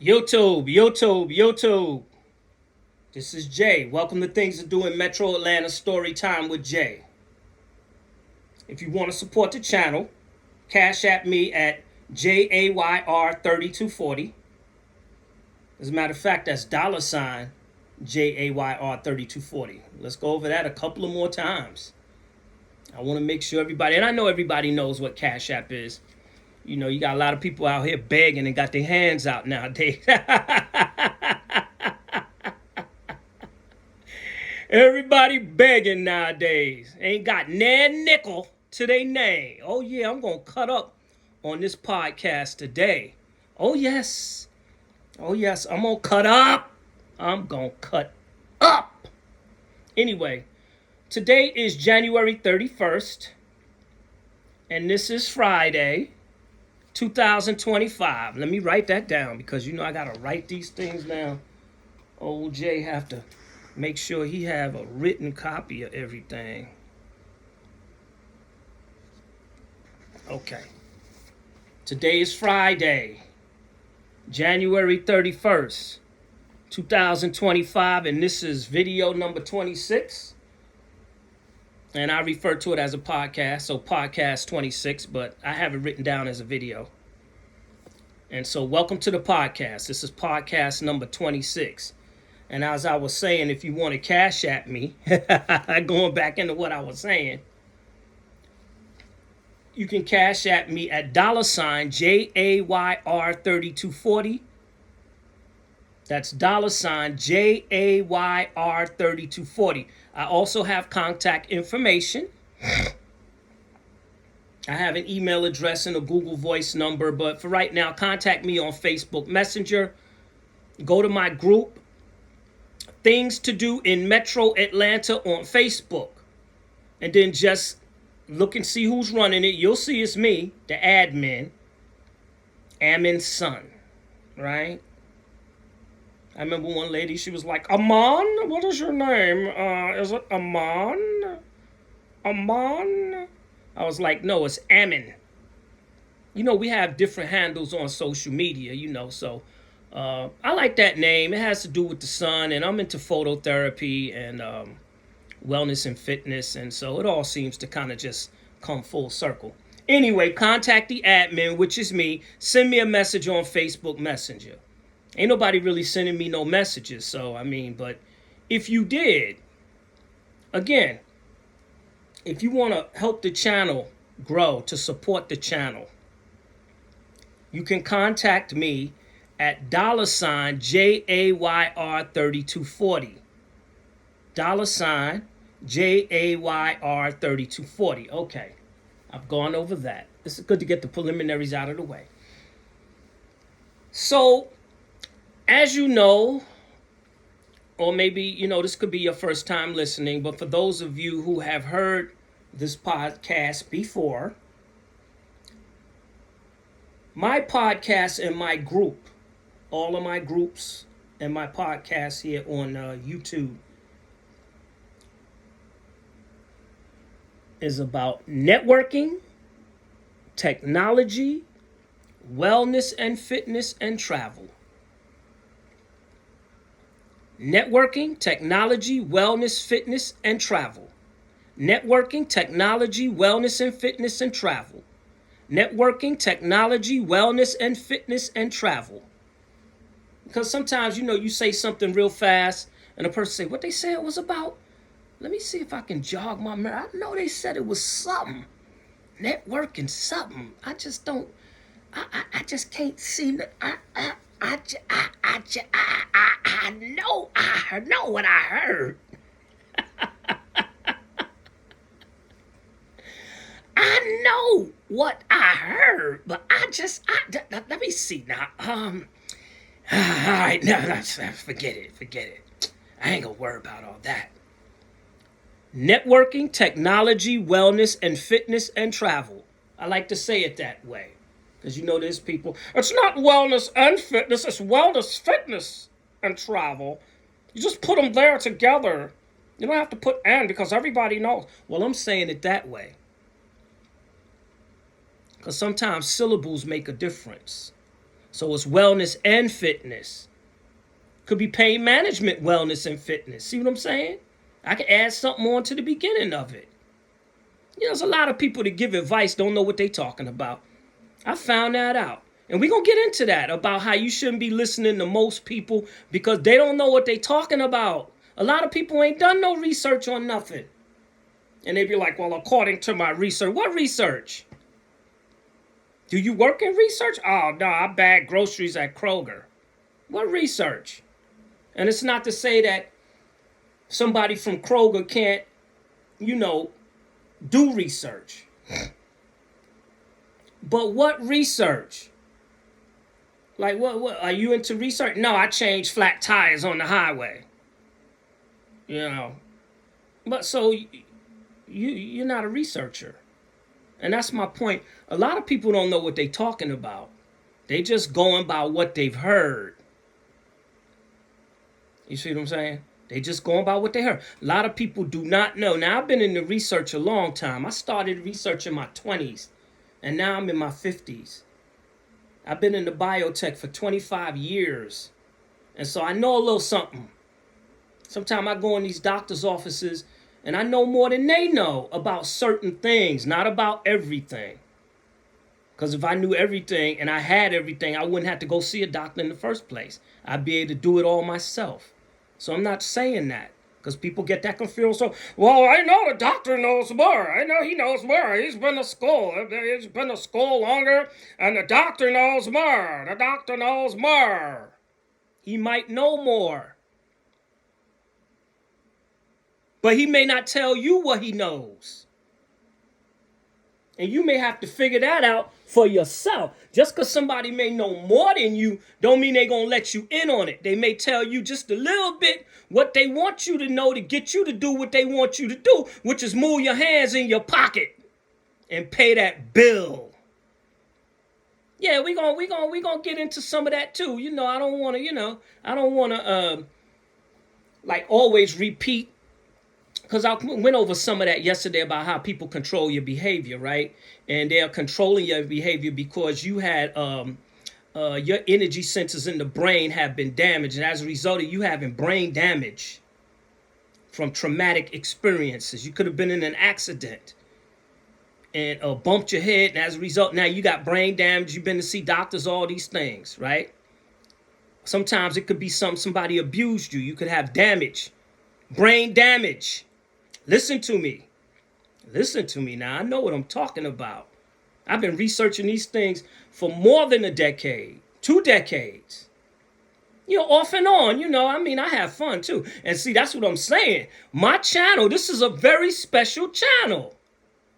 YouTube. This is Jay. Welcome to Things to Do in Metro Atlanta Story Time with Jay. If you want to support the channel, cash at me at JAYR3240. As a matter of fact, that's $ JAYR3240. Let's go over that a couple of more times. I want to make sure everybody, and I know everybody knows what Cash App is. You know, you got a lot of people out here begging and got their hands out nowadays. Everybody begging nowadays. Ain't got nan nickel to their name. Oh, yeah, I'm going to cut up on this podcast today. Oh, yes. I'm going to cut up. Anyway, today is January 31st, and this is Friday, 2025. Let me write that down because, you know, I got to write these things down. Old Jay have to make sure he have a written copy of everything. Okay. Today is Friday, January 31st, 2025, and this is video number 26. And I refer to it as a podcast, so podcast 26, but I have it written down as a video. And so welcome to the podcast. This is podcast number 26. And as I was saying, if you want to cash at me, going back into what I was saying, you can cash at me at $JAYR3240. That's $JAYR3240. I also have contact information. I have an email address and a Google Voice number, but for right now, contact me on Facebook Messenger. Go to my group, Things to Do in Metro Atlanta on Facebook. And then just look and see who's running it. You'll see it's me, the admin, Amin's son, right? I remember one lady, she was like, Aman? What is your name? Is it Aman? Aman? I was like, no, it's Amin. You know, we have different handles on social media, you know, so I like that name. It has to do with the sun, and I'm into phototherapy and wellness and fitness, and so it all seems to kind of just come full circle. Anyway, contact the admin, which is me. Send me a message on Facebook Messenger. Ain't nobody really sending me no messages, so I mean, but if you did, again, if you want to help the channel grow, to support the channel, you can contact me at $JAYR3240. $JAYR3240. Okay, I've gone over that. It's good to get the preliminaries out of the way. So, as you know, or maybe, you know, this could be your first time listening, but for those of you who have heard this podcast before, my podcast and my group, all of my groups and my podcast here on YouTube is about networking, technology, wellness and fitness, and travel. Networking, technology, wellness, fitness, and travel. Networking, technology, wellness, and fitness, and travel. Networking, technology, wellness, and fitness, and travel. Because sometimes, you know, you say something real fast, and a person say, what they say it was about? Let me see if I can jog my memory. I know they said it was something. Networking, something. I just don't, I just can't seem to, I know what I heard. I know what I heard, but let me see now. All right, no, forget it. I ain't gonna worry about all that. Networking, technology, wellness, and fitness, and travel. I like to say it that way. Because you know there's people, it's not wellness and fitness, it's wellness, fitness, and travel. You just put them there together. You don't have to put and because everybody knows. Well, I'm saying it that way. Because sometimes syllables make a difference. So it's wellness and fitness. Could be pain management, wellness, and fitness. See what I'm saying? I can add something on to the beginning of it. There's a lot of people that give advice don't know what they're talking about. I found that out. And we're going to get into that about how you shouldn't be listening to most people because they don't know what they're talking about. A lot of people ain't done no research on nothing. And they be like, well, according to my research. What research? Do you work in research? Oh, no, I bag groceries at Kroger. What research? And it's not to say that somebody from Kroger can't, do research. But what research? Like, what are you into research? No, I change flat tires on the highway. But so you're not a researcher. And that's my point. A lot of people don't know what they're talking about. They just going by what they've heard. You see what I'm saying? They just going by what they heard. A lot of people do not know. Now, I've been in the research a long time. I started research in my 20s, and now I'm in my 50s. I've been in the biotech for 25 years, and so I know a little something. Sometimes I go in these doctors' offices, and I know more than they know about certain things, not about everything. Because if I knew everything and I had everything, I wouldn't have to go see a doctor in the first place. I'd be able to do it all myself. So I'm not saying that because people get that confused. So, well, I know the doctor knows more. I know he knows more. He's been to school. He's been to school longer, and the doctor knows more. The doctor knows more. He might know more. But he may not tell you what he knows. And you may have to figure that out for yourself. Just because somebody may know more than you, don't mean they're going to let you in on it. They may tell you just a little bit what they want you to know to get you to do what they want you to do, which is move your hands in your pocket and pay that bill. Yeah, we gonna get into some of that too. I don't want to, like always repeat. Because I went over some of that yesterday about how people control your behavior, right? And they're controlling your behavior because you had your energy centers in the brain have been damaged. And as a result of you having brain damage from traumatic experiences, you could have been in an accident and bumped your head. And as a result, now you got brain damage. You've been to see doctors, all these things, right? Sometimes it could be somebody abused you. You could have damage, brain damage. Listen to me. Listen to me now. I know what I'm talking about. I've been researching these things for more than a decade, 2 decades. Off and on, I have fun too. And see, that's what I'm saying. My channel, this is a very special channel.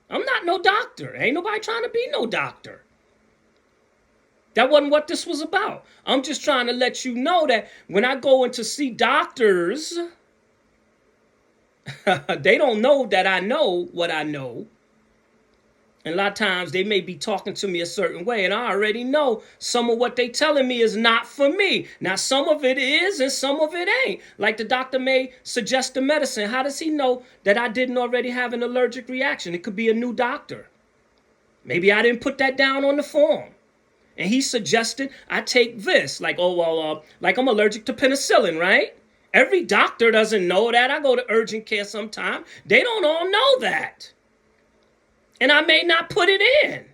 I'm not no doctor. Ain't nobody trying to be no doctor. That wasn't what this was about. I'm just trying to let you know that when I go in to see doctors, they don't know that I know what I know. And a lot of times they may be talking to me a certain way, and I already know some of what they telling me is not for me. Now, some of it is and some of it ain't. Like the doctor may suggest a medicine. How does he know that I didn't already have an allergic reaction? It could be a new doctor. Maybe I didn't put that down on the form. And he suggested I take this. Like, like I'm allergic to penicillin, right? Every doctor doesn't know that. I go to urgent care sometime. They don't all know that. And I may not put it in.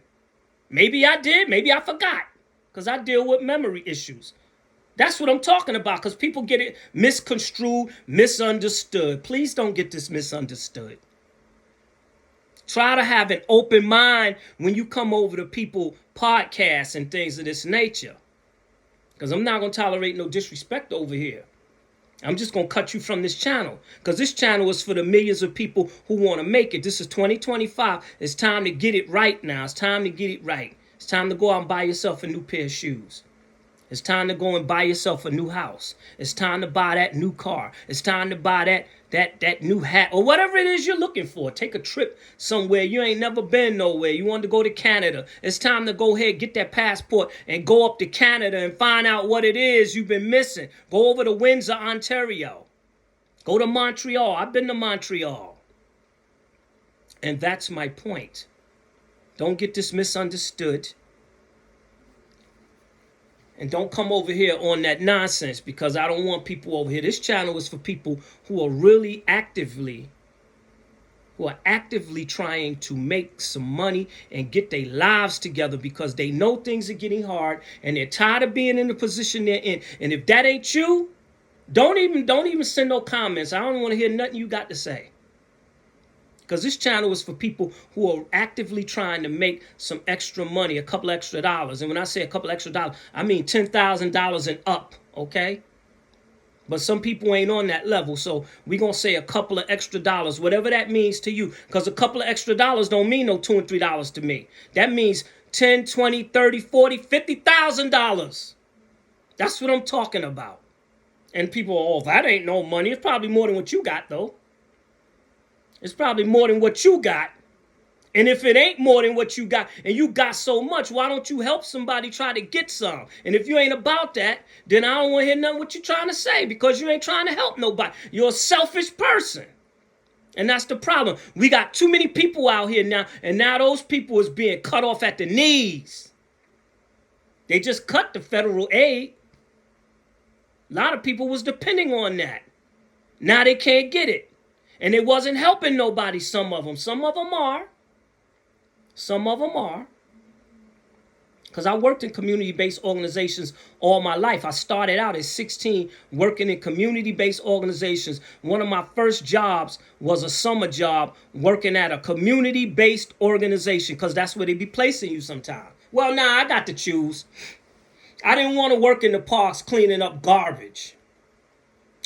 Maybe I did. Maybe I forgot. Because I deal with memory issues. That's what I'm talking about. Because people get it misconstrued, misunderstood. Please don't get this misunderstood. Try to have an open mind when you come over to people podcasts and things of this nature. Because I'm not going to tolerate no disrespect over here. I'm just going to cut you from this channel because this channel is for the millions of people who want to make it. This is 2025. It's time to get it right now. It's time to get it right. It's time to go out and buy yourself a new pair of shoes. It's time to go and buy yourself a new house. It's time to buy that new car. It's time to buy that new hat or whatever it is you're looking for. Take a trip somewhere. You ain't never been nowhere. You want to go to Canada. It's time to go ahead, get that passport and go up to Canada and find out what it is you've been missing. Go over to Windsor, Ontario. Go to Montreal. I've been to Montreal. And that's my point. Don't get this misunderstood. And don't come over here on that nonsense, because I don't want people over here. This channel is for people who are really actively trying to make some money and get their lives together, because they know things are getting hard and they're tired of being in the position they're in. And if that ain't you, don't even send no comments. I don't want to hear nothing you got to say. Because this channel is for people who are actively trying to make some extra money, a couple extra dollars. And when I say a couple extra dollars, I mean $10,000 and up, okay? But some people ain't on that level, so we're going to say a couple of extra dollars, whatever that means to you. Because a couple of extra dollars don't mean no $2 and $3 to me. That means $10, $20, $30, $40, $50,000. That's what I'm talking about. And people, oh, that ain't no money. It's probably more than what you got, though. It's probably more than what you got. And if it ain't more than what you got, and you got so much, why don't you help somebody try to get some? And if you ain't about that, then I don't want to hear nothing what you're trying to say, because you ain't trying to help nobody. You're a selfish person. And that's the problem. We got too many people out here now, and now those people is being cut off at the knees. They just cut the federal aid. A lot of people was depending on that. Now they can't get it. And it wasn't helping nobody, some of them. Some of them are. Some of them are. Because I worked in community-based organizations all my life. I started out at 16 working in community-based organizations. One of my first jobs was a summer job working at a community-based organization, because that's where they be placing you sometimes. Well, now I got to choose. I didn't want to work in the parks cleaning up garbage.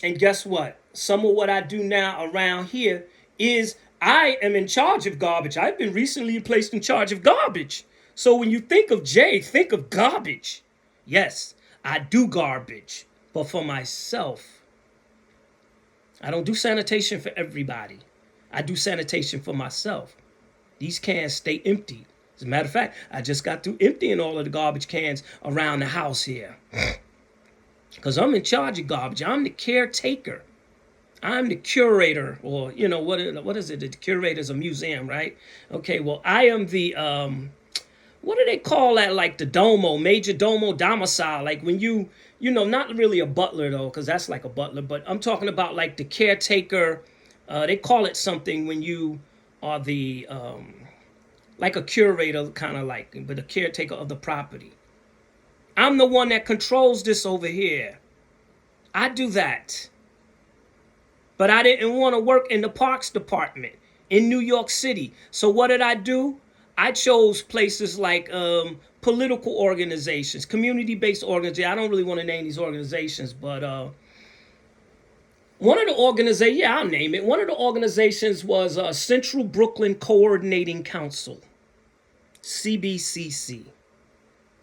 And guess what? Some of what I do now around here is I am in charge of garbage. I've been recently placed in charge of garbage. So when you think of Jay, think of garbage. Yes, I do garbage, but for myself. I don't do sanitation for everybody. I do sanitation for myself. These cans stay empty. As a matter of fact, I just got through emptying all of the garbage cans around the house here. Because I'm in charge of garbage. I'm the caretaker. I'm the curator, or, you know, what is it? The curator's a museum, right? Okay, well, I am the, what do they call that? Like the domo, major domo, domicile. Like when you know, not really a butler, though, because that's like a butler. But I'm talking about like the caretaker. They call it something when you are the, like a curator, kind of like, but a caretaker of the property. I'm the one that controls this over here. I do that. But I didn't want to work in the parks department in New York City. So what did I do? I chose places like political organizations, community-based organizations. I don't really want to name these organizations, but one of the organizations, yeah, I'll name it. One of the organizations was Central Brooklyn Coordinating Council, CBCC.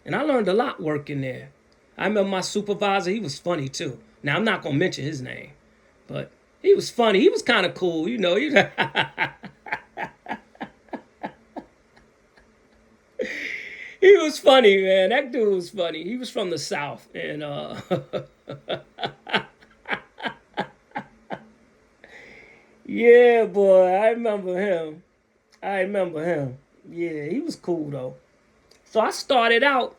And I learned a lot working there. I remember my supervisor, he was funny too. Now, I'm not going to mention his name, but he was funny. He was kind of cool, you know. He was funny, man. That dude was funny. He was from the South. And yeah, boy, I remember him. Yeah, he was cool, though. So I started out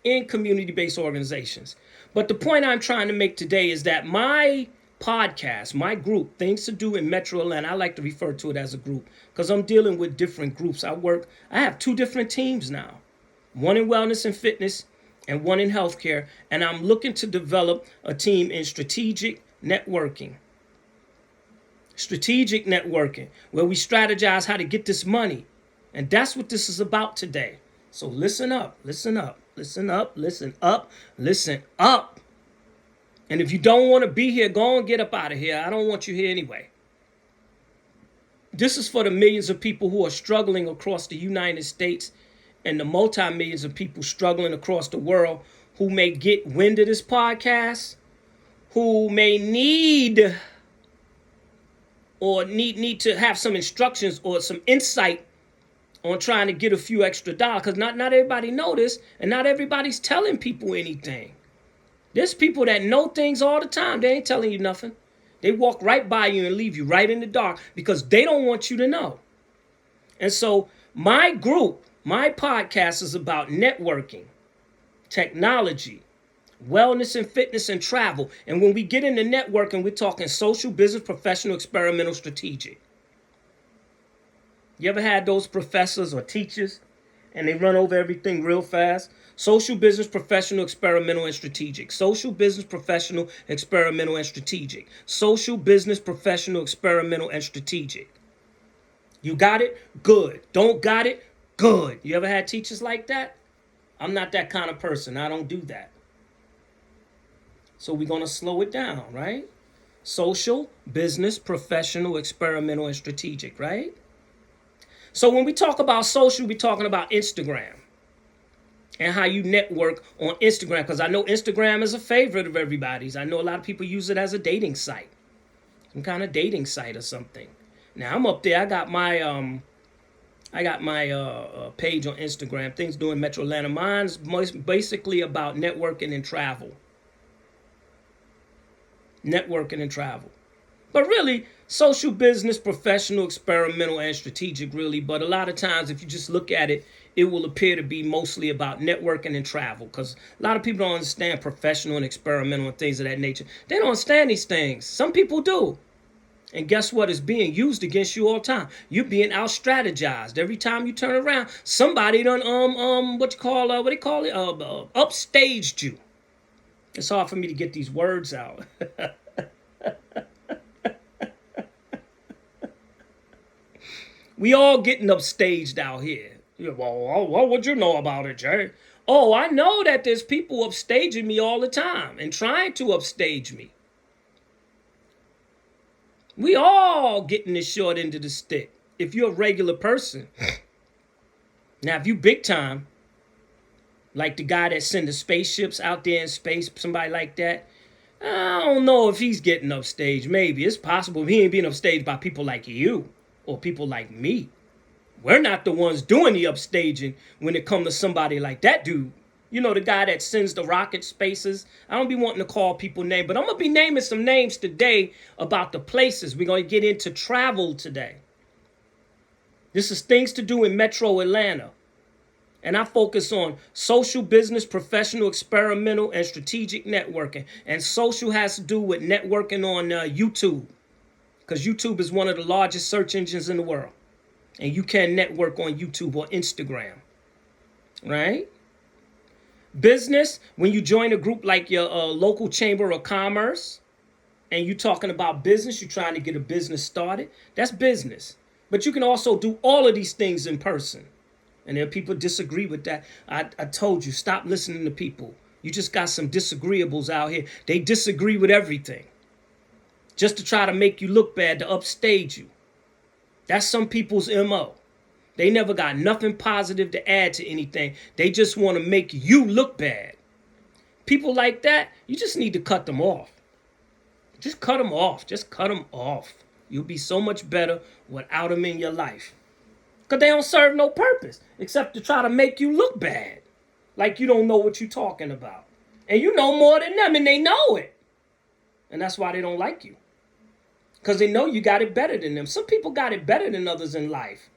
in community-based organizations. But the point I'm trying to make today is that my podcast, my group, Things to Do in Metro Atlanta, I like to refer to it as a group because I'm dealing with different groups. I have 2 different teams now, one in wellness and fitness and one in healthcare. And I'm looking to develop a team in strategic networking. Strategic networking, where we strategize how to get this money. And that's what this is about today. So listen up, listen up, listen up, listen up, listen up. And if you don't want to be here, go and get up out of here. I don't want you here anyway. This is for the millions of people who are struggling across the United States and the multi-millions of people struggling across the world who may get wind of this podcast, who may need to have some instructions or some insight on trying to get a few extra dollars. Because not everybody knows this, and not everybody's telling people anything. There's people that know things all the time. They ain't telling you nothing. They walk right by you and leave you right in the dark because they don't want you to know. And so my group, my podcast is about networking. technology, wellness and fitness and travel. And when we get into networking, we're talking social, business, professional, experimental, strategic. You ever had those professors or teachers and they run over everything real fast? Social, business, professional, experimental, and strategic. Social, business, professional, experimental, and strategic. Social, business, professional, experimental, and strategic. You got it? Good. Don't got it? Good. You ever had teachers like that? I'm not that kind of person. I don't do that. So we're going to slow it down, right? Social, business, professional, experimental, and strategic, right? So when we talk about social, we're talking about Instagram and how you network on Instagram, because I know Instagram is a favorite of everybody's. I know a lot of people use it as a dating site, some kind of dating site or something. Now I'm up there. I got my page on Instagram, Things Doing Metro Atlanta. Mine's basically about networking and travel. Networking and travel. But really, social, business, professional, experimental, and strategic, really. But a lot of times, if you just look at it, it will appear to be mostly about networking and travel. Because a lot of people don't understand professional and experimental and things of that nature. They don't understand these things. Some people do. And guess what? It's being used against you all the time. You're being out strategized. Every time you turn around, somebody done upstaged you. It's hard for me to get these words out. We all getting upstaged out here. Yeah, well, what would you know about it, Jay? Oh, I know that there's people upstaging me all the time and trying to upstage me. We all getting the short end of the stick. If you're a regular person. Now, if you big time, like the guy that send the spaceships out there in space, somebody like that, I don't know if he's getting upstaged. Maybe. It's possible he ain't being upstaged by people like you or people like me. We're not the ones doing the upstaging when it comes to somebody like that dude. You know, the guy that sends the rocket spaces. I don't be wanting to call people names, but I'm going to be naming some names today about the places. We're going to get into travel today. This is Things to Do in Metro Atlanta. And I focus on social, business, professional, experimental, and strategic networking. And social has to do with networking on YouTube. Because YouTube is one of the largest search engines in the world. And you can network on YouTube or Instagram. Right? Business, when you join a group like your local chamber of commerce and you're talking about business, you're trying to get a business started, that's business. But you can also do all of these things in person. And there are people disagree with that. I told you, stop listening to people. You just got some disagreeables out here. They disagree with everything. Just to try to make you look bad, to upstage you. That's some people's MO. They never got nothing positive to add to anything. They just want to make you look bad. People like that, you just need to cut them off. Just cut them off. Just cut them off. You'll be so much better without them in your life. Because they don't serve no purpose except to try to make you look bad. Like you don't know what you're talking about. And you know more than them and they know it. And that's why they don't like you. Because they know you got it better than them. Some people got it better than others in life.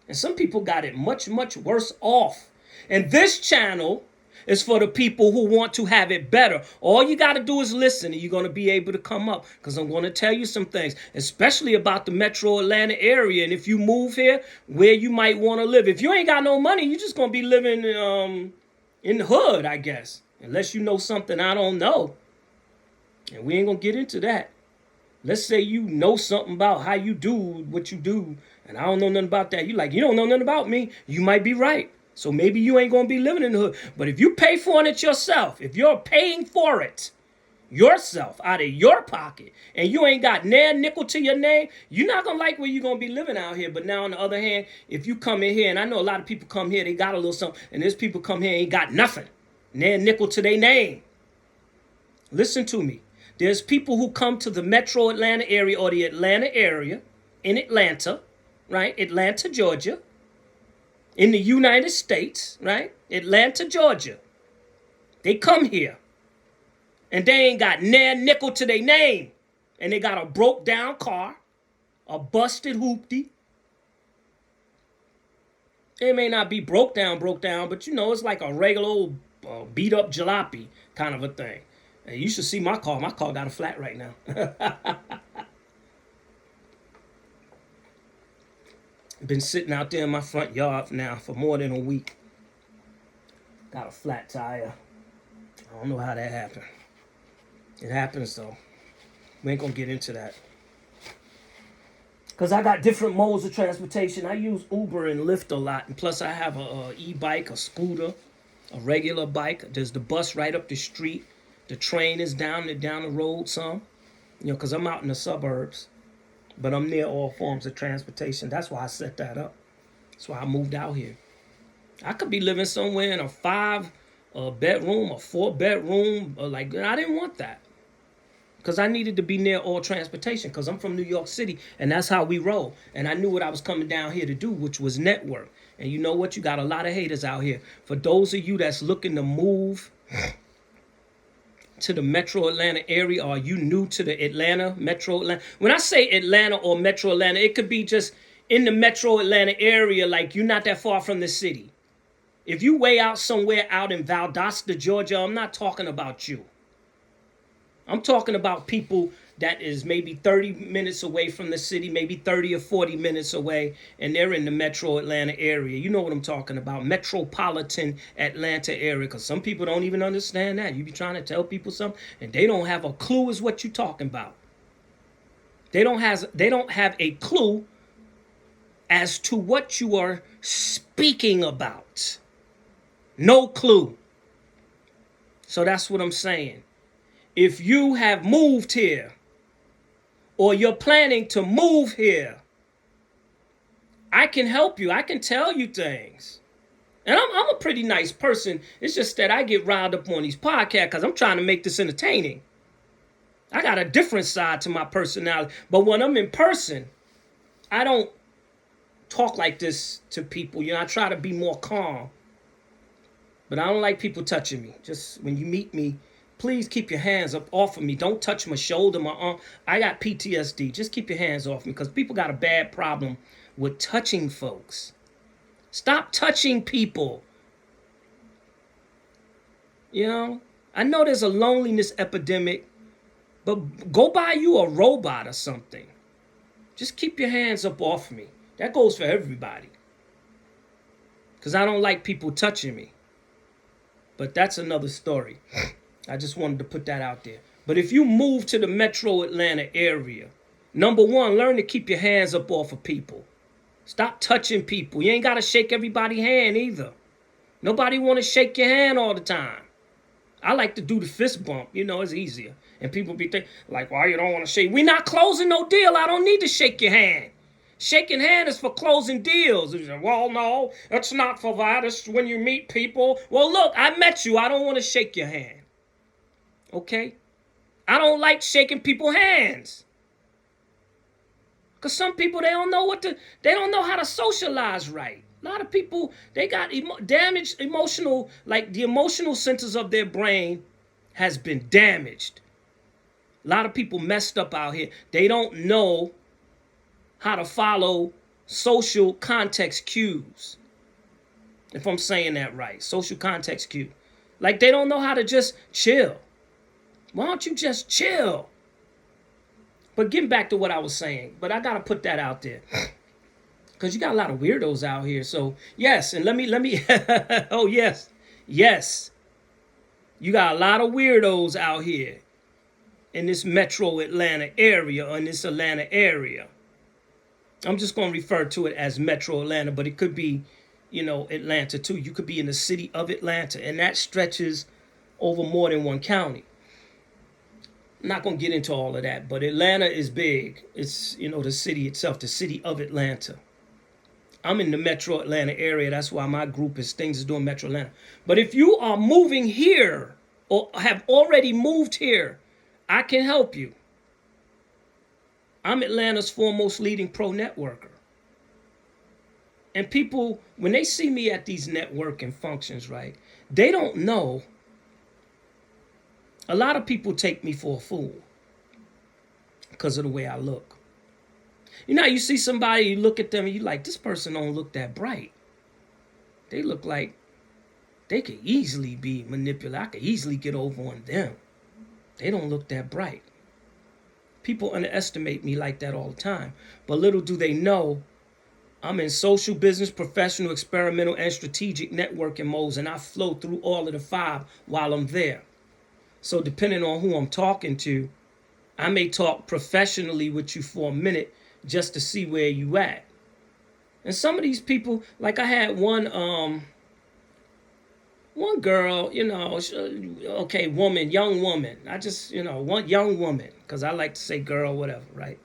And some people got it much, much worse off. And this channel is for the people who want to have it better. All you got to do is listen and you're going to be able to come up. Because I'm going to tell you some things, especially about the Metro Atlanta area. And if you move here, where you might want to live. If you ain't got no money, you're just going to be living in the hood, I guess. Unless you know something I don't know. And we ain't going to get into that. Let's say you know something about how you do what you do, and I don't know nothing about that. You like, you don't know nothing about me. You might be right. So maybe you ain't going to be living in the hood. But if you pay for it yourself, if you're paying for it yourself out of your pocket, and you ain't got near nickel to your name, you're not going to like where you're going to be living out here. But now on the other hand, if you come in here, and I know a lot of people come here, they got a little something, and there's people come here and ain't got nothing. Near nickel to their name. Listen to me. There's people who come to the Metro Atlanta area or the Atlanta area in Atlanta, right? Atlanta, Georgia, in the United States, right? Atlanta, Georgia. They come here and they ain't got near nickel to their name. And they got a broke down car, a busted hoopty. It may not be broke down, but you know, it's like a regular old beat up jalopy kind of a thing. And you should see my car. My car got a flat right now. Been sitting out there in my front yard now for more than a week. Got a flat tire. I don't know how that happened. It happens though. We ain't gonna get into that. Because I got different modes of transportation. I use Uber and Lyft a lot. And plus I have a e-bike, a scooter, a regular bike. There's the bus right up the street. The train is down the road some. You know, because I'm out in the suburbs. But I'm near all forms of transportation. That's why I set that up. That's why I moved out here. I could be living somewhere in a 5-bedroom, a 4-bedroom. I didn't want that. Because I needed to be near all transportation. Because I'm from New York City. And that's how we roll. And I knew what I was coming down here to do, which was network. And you know what? You got a lot of haters out here. For those of you that's looking to move to the Metro Atlanta area, or are you new to the Metro Atlanta? When I say Atlanta or Metro Atlanta, it could be just in the Metro Atlanta area, like you're not that far from the city. If you way out somewhere out in Valdosta, Georgia, I'm not talking about you. I'm talking about people that is maybe 30 minutes away from the city, maybe 30 or 40 minutes away, and they're in the Metro Atlanta area. You know what I'm talking about, metropolitan Atlanta area, because some people don't even understand that. You be trying to tell people something, and they don't have a clue is what you're talking about. They don't have a clue as to what you are speaking about. No clue. So that's what I'm saying. If you have moved here, or you're planning to move here, I can help you. I can tell you things. And I'm a pretty nice person. It's just that I get riled up on these podcasts because I'm trying to make this entertaining. I got a different side to my personality. But when I'm in person, I don't talk like this to people. You know, I try to be more calm. But I don't like people touching me. Just when you meet me, please keep your hands up off of me. Don't touch my shoulder, my arm. I got PTSD. Just keep your hands off me because people got a bad problem with touching folks. Stop touching people. You know, I know there's a loneliness epidemic, but go buy you a robot or something. Just keep your hands up off me. That goes for everybody. Because I don't like people touching me. But that's another story. I just wanted to put that out there. But if you move to the Metro Atlanta area, number one, learn to keep your hands up off of people. Stop touching people. You ain't got to shake everybody's hand either. Nobody want to shake your hand all the time. I like to do the fist bump. You know, it's easier. And people be thinking, like, why you don't want to shake? We're not closing no deal. I don't need to shake your hand. Shaking hand is for closing deals. You say, well, no, it's not for that. It's when you meet people. Well, look, I met you. I don't want to shake your hand. Okay? I don't like shaking people's hands. Because some people, they don't know how to socialize right. A lot of people, they got damaged emotional, like the emotional centers of their brain has been damaged. A lot of people messed up out here. They don't know how to follow social context cues. If I'm saying that right, social context cue. Like they don't know how to just chill. Why don't you just chill? But getting back to what I was saying, but I got to put that out there. Because you got a lot of weirdos out here. So, yes, and let me, oh, yes, you got a lot of weirdos out here in this Metro Atlanta area, or in this Atlanta area. I'm just going to refer to it as Metro Atlanta, but it could be, you know, Atlanta too. You could be in the city of Atlanta, and that stretches over more than one county. I'm not going to get into all of that, but Atlanta is big. It's, you know, the city itself, the city of Atlanta. I'm in the Metro Atlanta area. That's why my group is Things is Doing Metro Atlanta. But if you are moving here or have already moved here, I can help you. I'm Atlanta's foremost leading pro networker. And people, when they see me at these networking functions, right, they don't know. A lot of people take me for a fool because of the way I look. You know, you see somebody, you look at them, and you like, this person don't look that bright. They look like They could easily be manipulated. I could easily get over on them. They don't look that bright. People underestimate me like that all the time. But little do they know, I'm in social, business, professional, experimental, and strategic networking modes, and I flow through all of the 5 while I'm there. So depending on who I'm talking to, I may talk professionally with you for a minute just to see where you at. And some of these people, like I had one girl, okay, woman, young woman. I just, one young woman, because I like to say girl, whatever, right?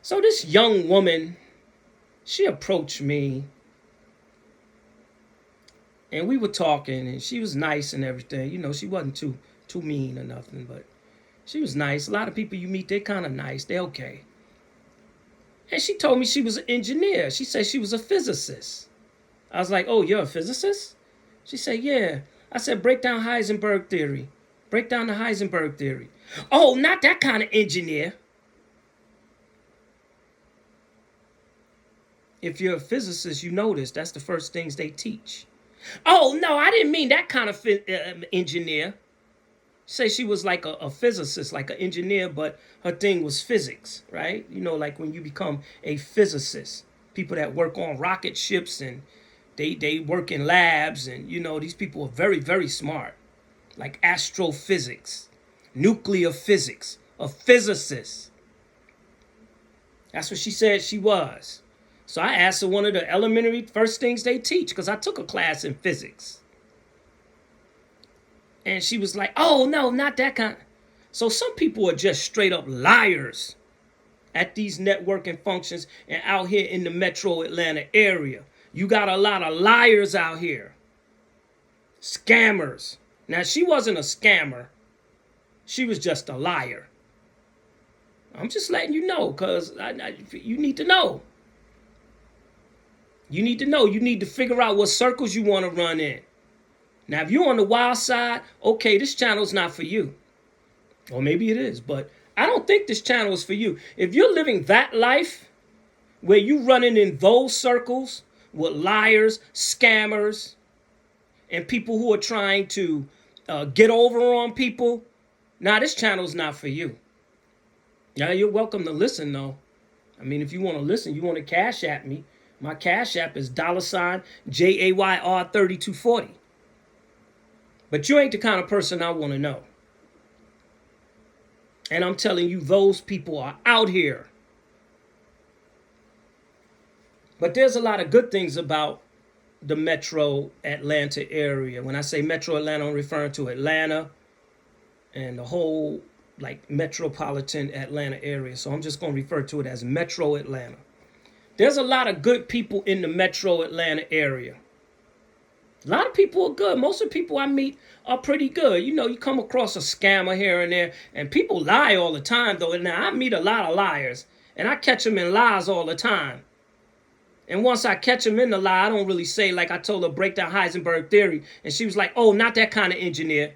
So this young woman, she approached me, and we were talking, and she was nice and everything. She wasn't too mean or nothing, but she was nice. A lot of people you meet, they're kind of nice. They're okay. And she told me she was an engineer. She said she was a physicist. I was like, oh, you're a physicist? She said, yeah. I said, break down Heisenberg theory. Break down the Heisenberg theory. Oh, not that kind of engineer. If you're a physicist, you know this. That's the first things they teach. Oh, no, I didn't mean that kind of engineer. Say she was like a physicist, like an engineer, but her thing was physics, right? Like when you become a physicist, people that work on rocket ships and they work in labs, and these people are very, very smart, like astrophysics, nuclear physics, a physicist. That's what she said she was. So I asked her one of the elementary first things they teach, because I took a class in physics. And she was like, oh, no, not that kind. So some people are just straight up liars at these networking functions and out here in the metro Atlanta area. You got a lot of liars out here. Scammers. Now, she wasn't a scammer. She was just a liar. I'm just letting you know, because you need to know. You need to know. You need to figure out what circles you want to run in. Now, if you're on the wild side, okay, this channel's not for you. Or maybe it is, but I don't think this channel is for you. If you're living that life where you running in those circles with liars, scammers, and people who are trying to get over on people, nah, this channel's not for you. Yeah, you're welcome to listen, though. I mean, if you want to listen, you want to cash at me. My cash app is $JAYR3240. But you ain't the kind of person I want to know. And I'm telling you, those people are out here. But there's a lot of good things about the metro Atlanta area. When I say metro Atlanta, I'm referring to Atlanta and the whole metropolitan Atlanta area. So I'm just going to refer to it as metro Atlanta. There's a lot of good people in the metro Atlanta area. A lot of people are good. Most of the people I meet are pretty good. You come across a scammer here and there, and people lie all the time, though. And now I meet a lot of liars, and I catch them in lies all the time. And once I catch them in the lie, I don't really say, like I told her, break down Heisenberg theory. And she was like, oh, not that kind of engineer.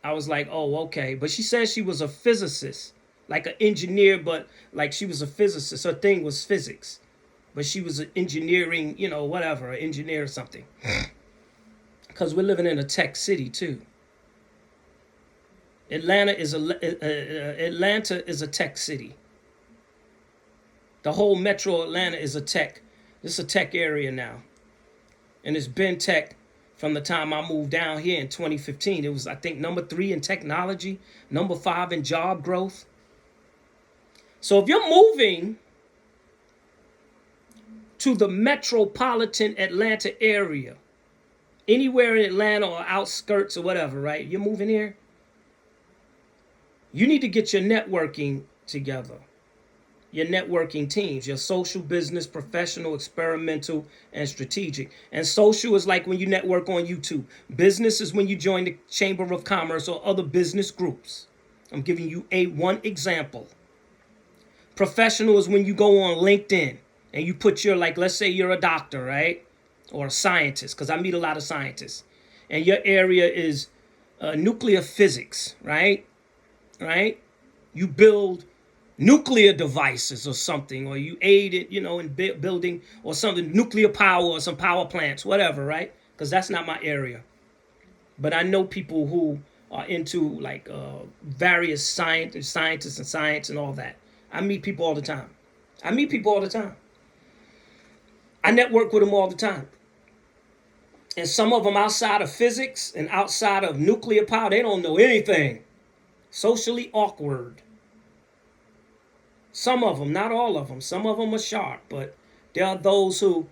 I was like, oh, okay. But she said she was a physicist, like an engineer, but like she was a physicist. Her thing was physics. But she was an engineering, whatever, an engineer or something. Because we're living in a tech city, too. Atlanta is a tech city. The whole metro Atlanta is a tech. This is a tech area now. And it's been tech from the time I moved down here in 2015. It was, I think, number 3 in technology, number 5 in job growth. So if you're moving to the metropolitan Atlanta area, anywhere in Atlanta or outskirts or whatever, right? You're moving here. You need to get your networking together. Your networking teams, your social, business, professional, experimental, and strategic. And social is like when you network on YouTube. Business is when you join the Chamber of Commerce or other business groups. I'm giving you one example. Professional is when you go on LinkedIn and you put your, let's say you're a doctor, right? Or a scientist, because I meet a lot of scientists. And your area is nuclear physics, right? Right? You build nuclear devices or something, or you aid it, in building or something, nuclear power or some power plants, whatever, right? because that's not my area. But I know people who are into like various scientists and science and all that. I meet people all the time. I meet people all the time. I network with them all the time. And some of them outside of physics and outside of nuclear power, they don't know anything. Socially awkward. Some of them, not all of them. Some of them are sharp, but there are those who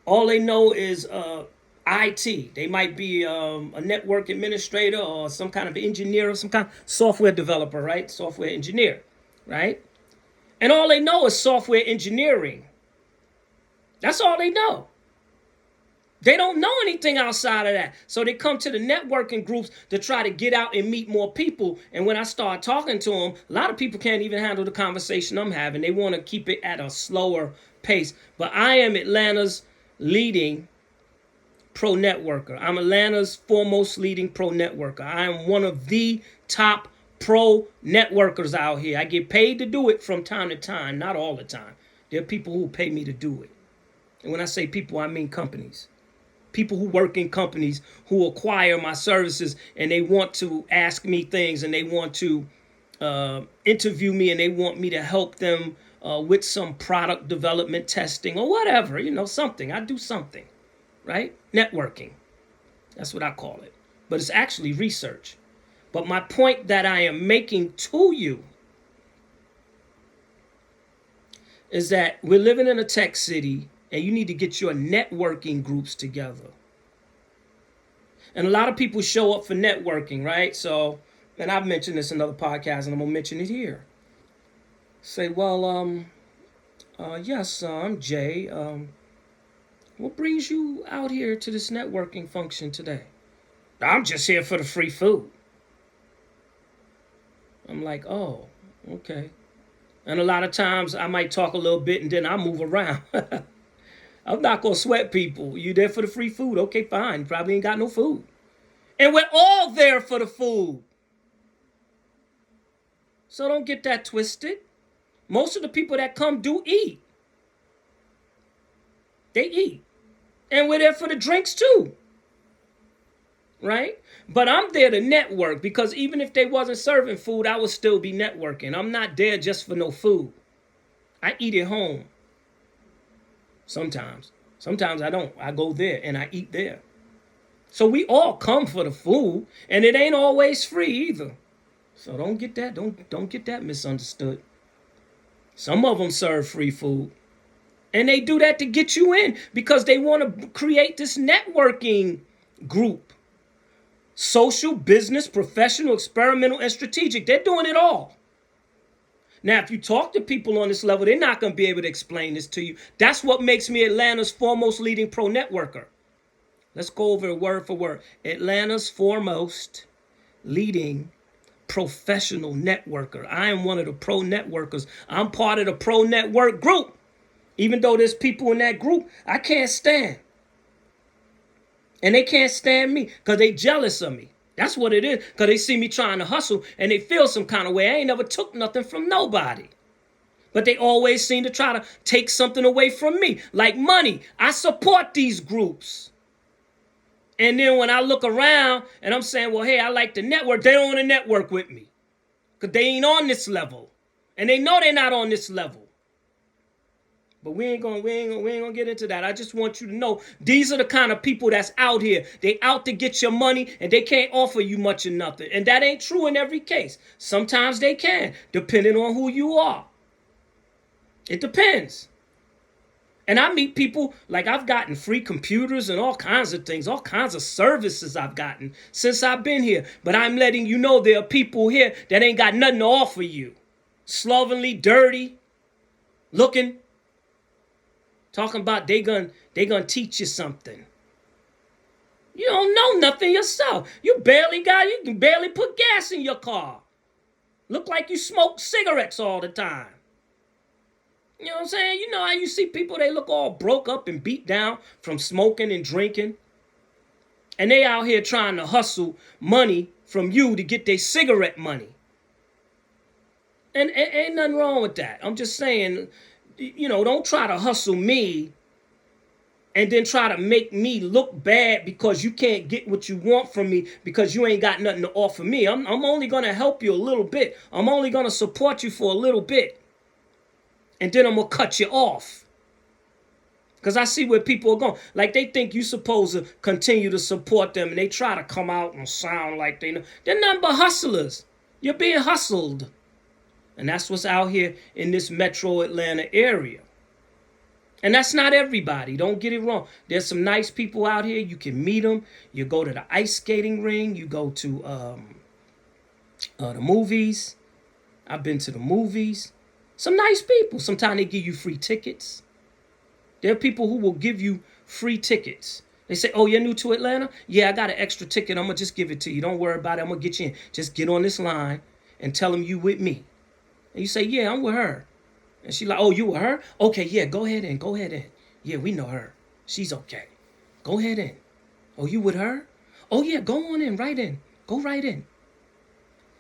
all they know is IT. They might be a network administrator or some kind of engineer or some kind of software developer, right? Software engineer, right? And all they know is software engineering. That's all they know. They don't know anything outside of that. So they come to the networking groups to try to get out and meet more people. And when I start talking to them, a lot of people can't even handle the conversation I'm having. They want to keep it at a slower pace. But I am Atlanta's leading pro networker. I'm Atlanta's foremost leading pro networker. I am one of the top pro networkers out here. I get paid to do it from time to time, not all the time. There are people who pay me to do it. And when I say people, I mean companies. People who work in companies who acquire my services and they want to ask me things and they want to interview me and they want me to help them with some product development testing or whatever, something. I do something, right? Networking. That's what I call it. But it's actually research. But my point that I am making to you is that we're living in a tech city and you need to get your networking groups together. And a lot of people show up for networking, right? So, and I've mentioned this in other podcasts and I'm going to mention it here. Say, well, yes, I'm Jay. What brings you out here to this networking function today? I'm just here for the free food. I'm like, oh, okay. And a lot of times I might talk a little bit and then I move around. I'm not going to sweat people. You there for the free food? Okay, fine. You probably ain't got no food. And we're all there for the food. So don't get that twisted. Most of the people that come do eat. They eat. And we're there for the drinks too. Right? But I'm there to network because even if they wasn't serving food, I would still be networking. I'm not there just for no food. I eat at home. Sometimes I don't. I go there and I eat there. So we all come for the food, and it ain't always free either. So don't get that. Don't get that misunderstood. Some of them serve free food, and they do that to get you in because they want to create this networking group. Social, business, professional, experimental, and strategic. They're doing it all. Now, if you talk to people on this level, they're not going to be able to explain this to you. That's what makes me Atlanta's foremost leading pro networker. Let's go over it word for word. Atlanta's foremost leading professional networker. I am one of the pro networkers. I'm part of the pro network group. Even though there's people in that group I can't stand. And they can't stand me because they jealous of me. That's what it is. Because they see me trying to hustle and they feel some kind of way. I ain't never took nothing from nobody. But they always seem to try to take something away from me. Like money. I support these groups. And then when I look around and I'm saying, well, hey, I like to network. They don't want to network with me. Because they ain't on this level. And they know they're not on this level. But we ain't gonna get into that. I just want you to know these are the kind of people that's out here. They out to get your money and they can't offer you much or nothing. And that ain't true in every case. Sometimes they can, depending on who you are. It depends. And I meet people like I've gotten free computers and all kinds of things, all kinds of services I've gotten since I've been here. But I'm letting you know there are people here that ain't got nothing to offer you. Slovenly, dirty, looking. Talking about they gonna teach you something. You don't know nothing yourself. You can barely put gas in your car. Look like you smoke cigarettes all the time. You know what I'm saying? You know how you see people, they look all broke up and beat down from smoking and drinking. And they out here trying to hustle money from you to get their cigarette money. And ain't nothing wrong with that. I'm just saying, don't try to hustle me and then try to make me look bad because you can't get what you want from me because you ain't got nothing to offer me. I'm only going to help you a little bit. I'm only going to support you for a little bit. And then I'm going to cut you off. Because I see where people are going. Like, they think you're supposed to continue to support them, and they try to come out and sound like they know. They're nothing but hustlers. You're being hustled. And that's what's out here in this metro Atlanta area. And that's not everybody. Don't get it wrong. There's some nice people out here. You can meet them. You go to the ice skating ring. You go to the movies. I've been to the movies. Some nice people. Sometimes they give you free tickets. There are people who will give you free tickets. They say, oh, you're new to Atlanta? Yeah, I got an extra ticket. I'm going to just give it to you. Don't worry about it. I'm going to get you in. Just get on this line and tell them you with me. And you say, yeah, I'm with her. And she like, oh, you with her? Okay, yeah, go ahead in. Go ahead in. Yeah, we know her. She's okay. Go ahead in. Oh, you with her? Oh, yeah, go on in. Right in. Go right in.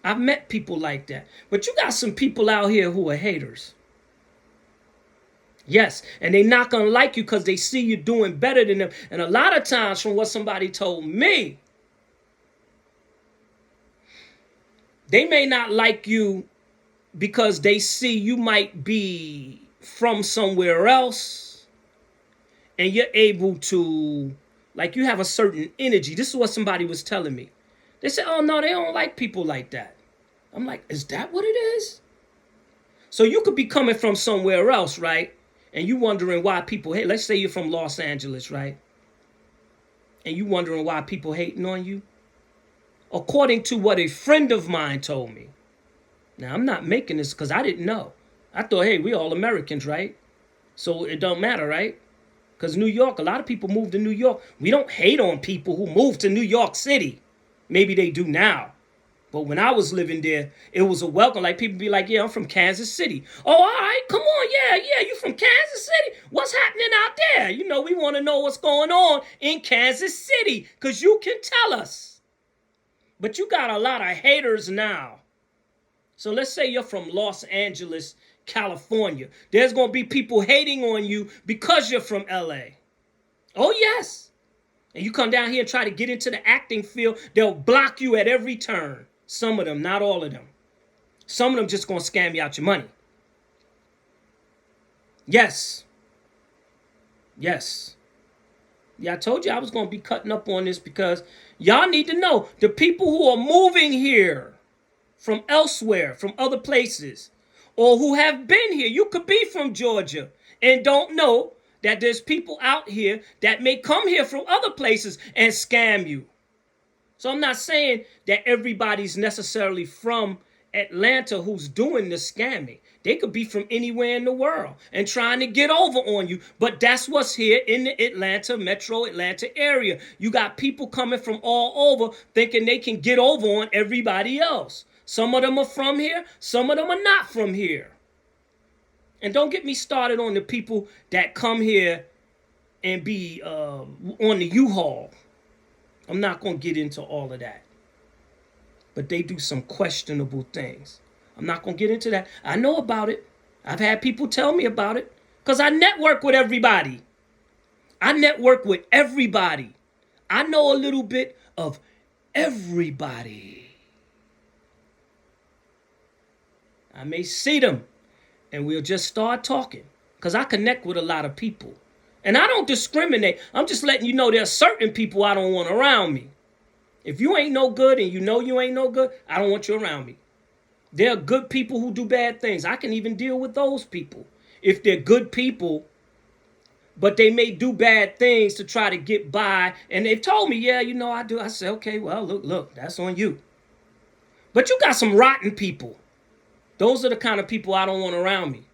I've met people like that. But you got some people out here who are haters. Yes, and they're not going to like you because they see you doing better than them. And a lot of times, from what somebody told me, they may not like you because they see you might be from somewhere else and you're able to, like, you have a certain energy. This is what somebody was telling me. They said, oh, no, they don't like people like that. I'm like, is that what it is? So you could be coming from somewhere else, right? And you wondering why people hate. Let's say you're from Los Angeles, right? And you wondering why people hating on you. According to what a friend of mine told me. Now, I'm not making this because I didn't know. I thought, hey, we all Americans, right? So it don't matter, right? Because New York, a lot of people move to New York. We don't hate on people who move to New York City. Maybe they do now. But when I was living there, it was a welcome. Like, people be like, yeah, I'm from Kansas City. Oh, all right, come on, yeah, you from Kansas City? What's happening out there? You know, we want to know what's going on in Kansas City because you can tell us. But you got a lot of haters now. So let's say you're from Los Angeles, California. There's going to be people hating on you because you're from LA. Oh, yes. And you come down here and try to get into the acting field, they'll block you at every turn. Some of them, not all of them. Some of them just going to scam you out your money. Yes. Yes. Yeah, I told you I was going to be cutting up on this because y'all need to know the people who are moving here from elsewhere, from other places, or who have been here. You could be from Georgia and don't know that there's people out here that may come here from other places and scam you. So I'm not saying that everybody's necessarily from Atlanta who's doing the scamming. They could be from anywhere in the world and trying to get over on you. But that's what's here in the Atlanta, metro Atlanta area. You got people coming from all over thinking they can get over on everybody else. Some of them are from here. Some of them are not from here. And don't get me started on the people that come here and be on the U-Haul. I'm not going to get into all of that. But they do some questionable things. I'm not going to get into that. I know about it. I've had people tell me about it. Because I network with everybody. I network with everybody. I know a little bit of everybody. I may see them. And we'll just start talking. Because I connect with a lot of people. And I don't discriminate. I'm just letting you know there are certain people I don't want around me. If you ain't no good and you know you ain't no good, I don't want you around me. There are good people who do bad things. I can even deal with those people. If they're good people, but they may do bad things to try to get by. And they've told me, yeah, you know, I do. I say, okay, well, look, that's on you. But you got some rotten people. Those are the kind of people I don't want around me.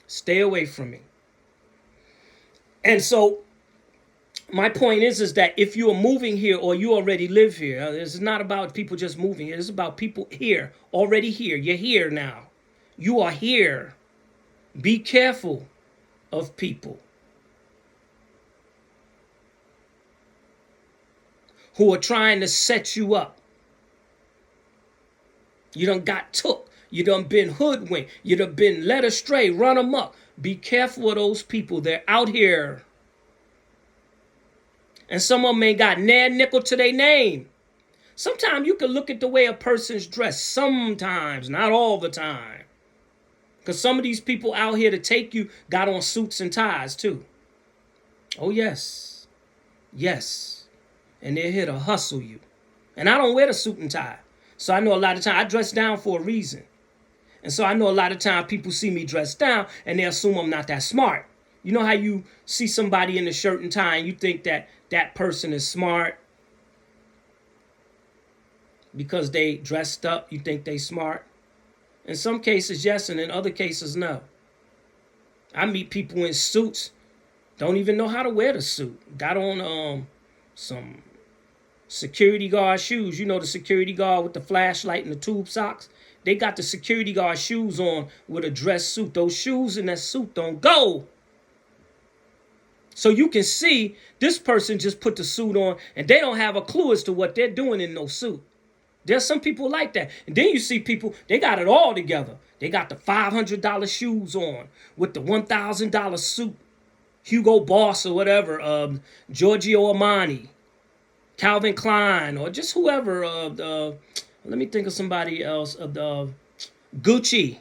Stay away from me. And so my point is that if you are moving here or you already live here, this is not about people just moving here. It's about people here, already here. You're here now. You are here. Be careful of people who are trying to set you up. You done got took. You done been hoodwinked. You done been led astray, run amok. Be careful of those people. They're out here. And some of them ain't got near nickel to their name. Sometimes you can look at the way a person's dressed. Sometimes, not all the time. Because some of these people out here to take you got on suits and ties too. Oh, yes. Yes. And they're here to hustle you. And I don't wear the suit and tie. So I know a lot of time I dress down for a reason. And so I know a lot of time people see me dressed down and they assume I'm not that smart. You know how you see somebody in a shirt and tie and you think that that person is smart because they dressed up, you think they smart? In some cases, yes, and in other cases, no. I meet people in suits, don't even know how to wear the suit. Got on some security guard shoes. You know, the security guard with the flashlight and the tube socks? They got the security guard shoes on with a dress suit. Those shoes in that suit don't go. So you can see this person just put the suit on and they don't have a clue as to what they're doing in no suit. There's some people like that. And then you see people, they got it all together. They got the $500 shoes on with the $1,000 suit. Hugo Boss or whatever, Giorgio Armani, Calvin Klein, or just whoever. Let me think of somebody else. Gucci,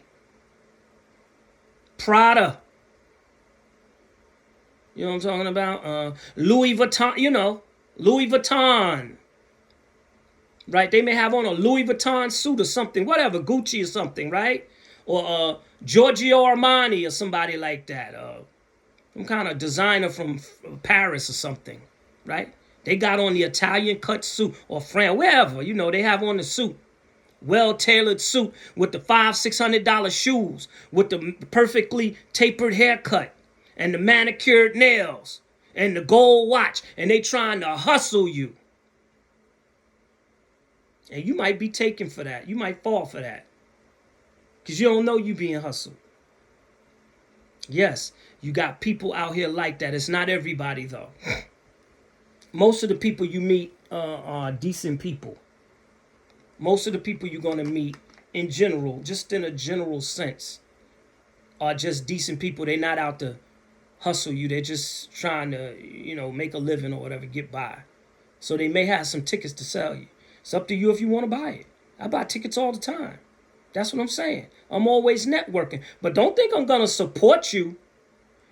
Prada. You know what I'm talking about? Louis Vuitton, Louis Vuitton. Right? They may have on a Louis Vuitton suit or something, whatever, Gucci or something, right? Or Giorgio Armani or somebody like that. Some kind of designer from Paris or something, right? They got on the Italian cut suit or France, wherever, they have on the suit. Well-tailored suit with the $500-$600 shoes, with the perfectly tapered haircut and the manicured nails and the gold watch, and they trying to hustle you. And you might be taken for that. You might fall for that. Because you don't know you being hustled. Yes, you got people out here like that. It's not everybody, though. Most of the people you meet are decent people. Most of the people you're going to meet in general, just in a general sense, are just decent people. They're not out to hustle you. They're just trying to, make a living or whatever, get by. So they may have some tickets to sell you. It's up to you if you want to buy it. I buy tickets all the time. That's what I'm saying. I'm always networking. But don't think I'm going to support you.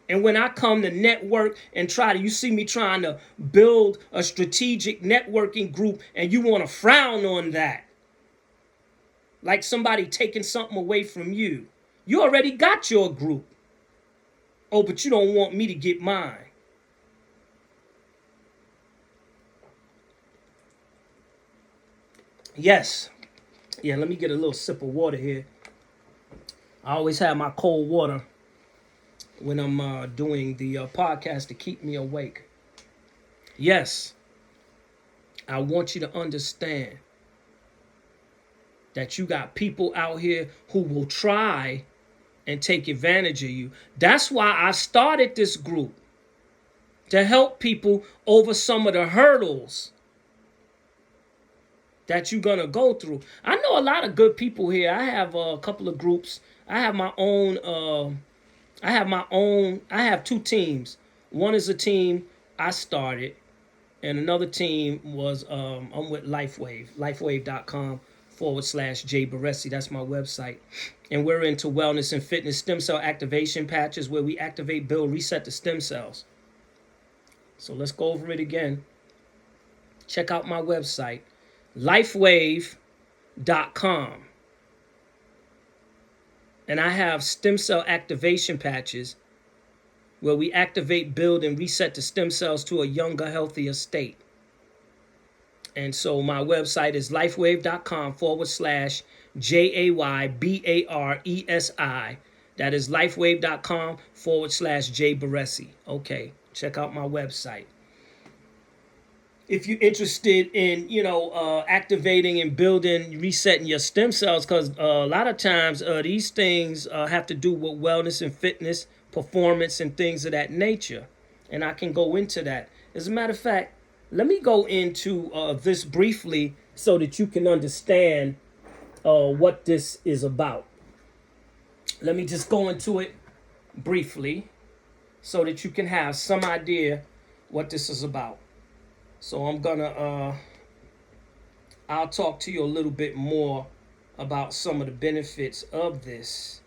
And when I come to network and you see me trying to build a strategic networking group and you want to frown on that. Like somebody taking something away from you. You already got your group. Oh, but you don't want me to get mine. Yes. Yeah, let me get a little sip of water here. I always have my cold water when I'm doing the podcast to keep me awake. Yes. I want you to understand that you got people out here who will try and take advantage of you. That's why I started this group, to help people over some of the hurdles that you're going to go through. I know a lot of good people here. I have a couple of groups. I have my own, I have two teams. One is a team I started, and another team was, I'm with LifeWave, lifewave.com/Jay Baresi. That's my website. And we're into wellness and fitness stem cell activation patches where we activate, build, reset the stem cells. So let's go over it again. Check out my website, lifewave.com. And I have stem cell activation patches where we activate, build, and reset the stem cells to a younger, healthier state. And so my website is lifewave.com/JAYBARESI. That is lifewave.com/Jay Baresi. Okay, check out my website. If you're interested in, activating and building, resetting your stem cells, because a lot of times these things have to do with wellness and fitness, performance, and things of that nature. And I can go into that. As a matter of fact, let me go into this briefly so that you can understand what this is about. Let me just go into it briefly so that you can have some idea what this is about. So I'm gonna I'll talk to you a little bit more about some of the benefits of this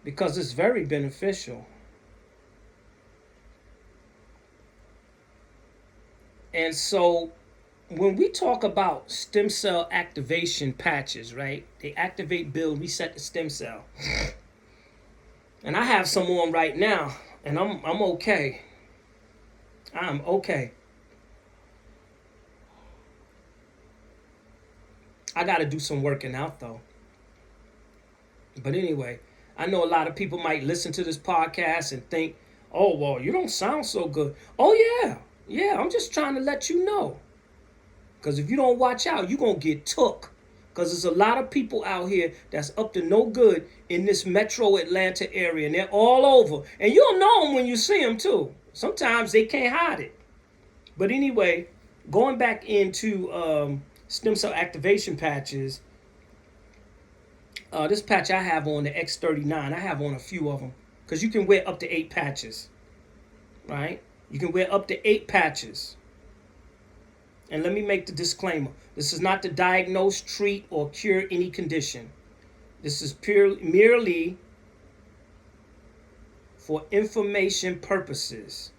because it's very beneficial. And so when we talk about stem cell activation patches, right? They activate, build, reset the stem cell. And I have some on right now, and I'm okay. I'm okay. I got to do some working out though. But anyway, I know a lot of people might listen to this podcast and think, "Oh, well, you don't sound so good." Oh yeah. Yeah, I'm just trying to let you know. Because if you don't watch out, you're going to get took. Because there's a lot of people out here that's up to no good in this metro Atlanta area. And they're all over. And you'll know them when you see them, too. Sometimes they can't hide it. But anyway, going back into stem cell activation patches, this patch I have on the X39, I have on a few of them. Because you can wear up to 8 patches. Right? You can wear up to 8 patches. And let me make the disclaimer. This is not to diagnose, treat, or cure any condition. This is merely for information purposes.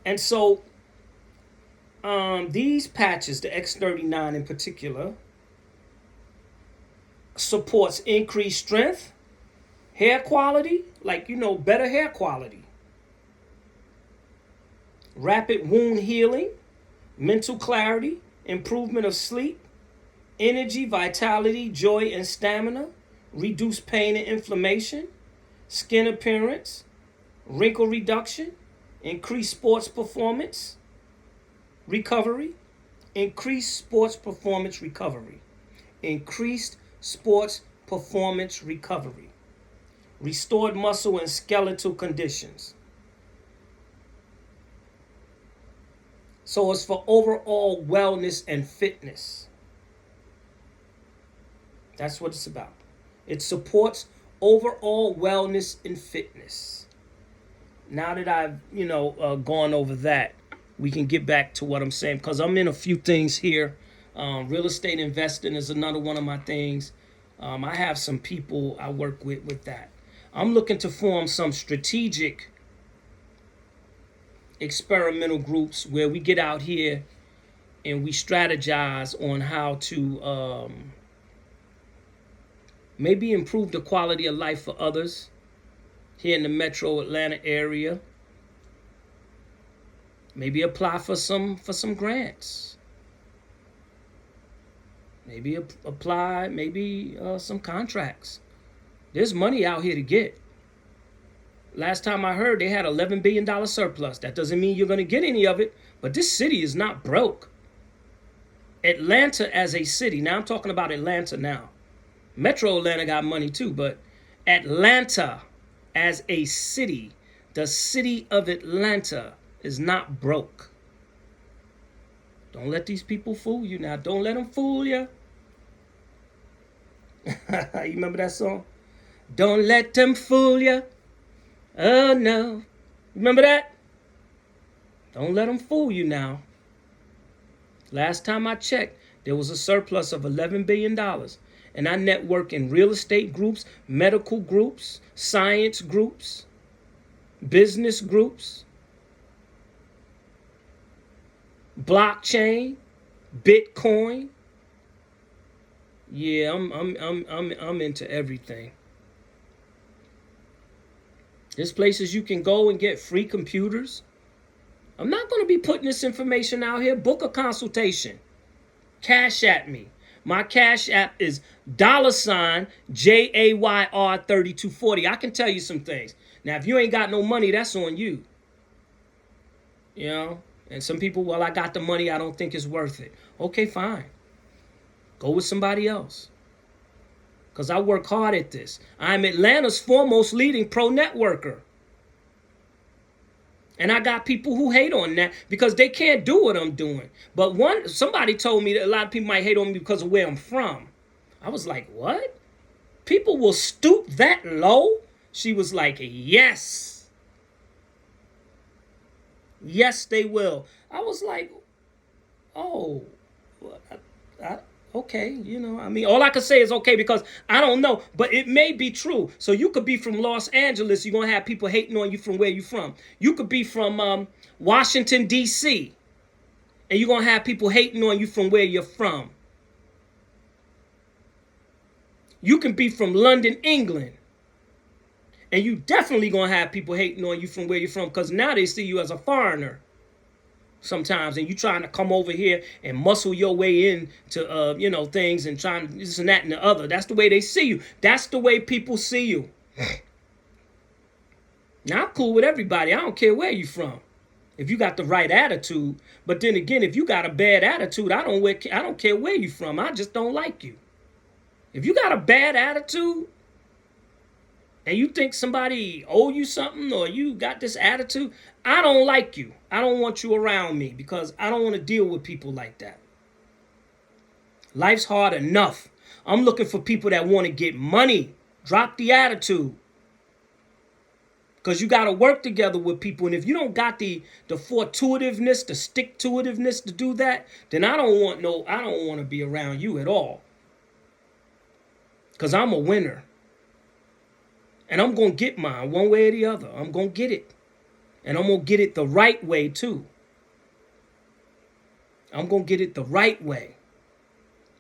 And so these patches, the X39 in particular, supports increased strength, hair quality, better hair quality, rapid wound healing, mental clarity, improvement of sleep, energy, vitality, joy, and stamina, reduce pain and inflammation, skin appearance, wrinkle reduction, increased sports performance, recovery, increased sports performance recovery, increased sports performance recovery, restored muscle and skeletal conditions. So it's for overall wellness and fitness. That's what it's about. It supports overall wellness and fitness. Now that I've, gone over that, we can get back to what I'm saying because I'm in a few things here. Real estate investing is another one of my things. I have some people I work with that. I'm looking to form some strategic experimental groups where we get out here and we strategize on how to maybe improve the quality of life for others here in the metro Atlanta area. Maybe apply for some grants. Maybe apply some contracts. There's money out here to get. Last time I heard, they had $11 billion surplus. That doesn't mean you're going to get any of it, but this city is not broke. Atlanta as a city, now I'm talking about Atlanta now. Metro Atlanta got money too, but Atlanta as a city, the city of Atlanta is not broke. Don't let these people fool you now. Don't let them fool you. You remember that song? Don't let them fool you. Oh no. Remember that? Don't let them fool you now. Last time I checked, there was a surplus of $11 billion. And I network in real estate groups, medical groups, science groups, business groups, blockchain, Bitcoin. Yeah, I'm into everything. There's places you can go and get free computers. I'm not going to be putting this information out here. Book a consultation. Cash at me. My cash app is $JAYR3240. I can tell you some things. Now, if you ain't got no money, that's on you. And some people, well, I got the money. I don't think it's worth it. Okay, fine. Go with somebody else. Because I work hard at this. I'm Atlanta's foremost leading pro networker. And I got people who hate on that because they can't do what I'm doing. But somebody told me that a lot of people might hate on me because of where I'm from. I was like, what? People will stoop that low? She was like, yes. Yes, they will. I was like, oh, well, okay, I mean, all I can say is okay because I don't know, but it may be true. So you could be from Los Angeles, you're gonna have people hating on you from where you're from. You could be from Washington D.C. and you're gonna have people hating on you from where you're from. You can be from London, England, and you definitely gonna have people hating on you from where you're from because now they see you as a foreigner sometimes, and you trying to come over here and muscle your way into things and trying this and that and the other. That's the way they see you. That's the way people see you. Now I'm cool with everybody. I don't care where you from, if you got the right attitude. But then again, if you got a bad attitude, I don't care where you from. I just don't like you. If you got a bad attitude and you think somebody owe you something or you got this attitude, I don't like you. I don't want you around me because I don't want to deal with people like that. Life's hard enough. I'm looking for people that want to get money. Drop the attitude. Because you got to work together with people. And if you don't got the fortuitiveness, the stick-to-itiveness to do that, then I don't want to be around you at all. Because I'm a winner. And I'm going to get mine one way or the other. I'm going to get it. And I'm going to get it the right way, too. I'm going to get it the right way.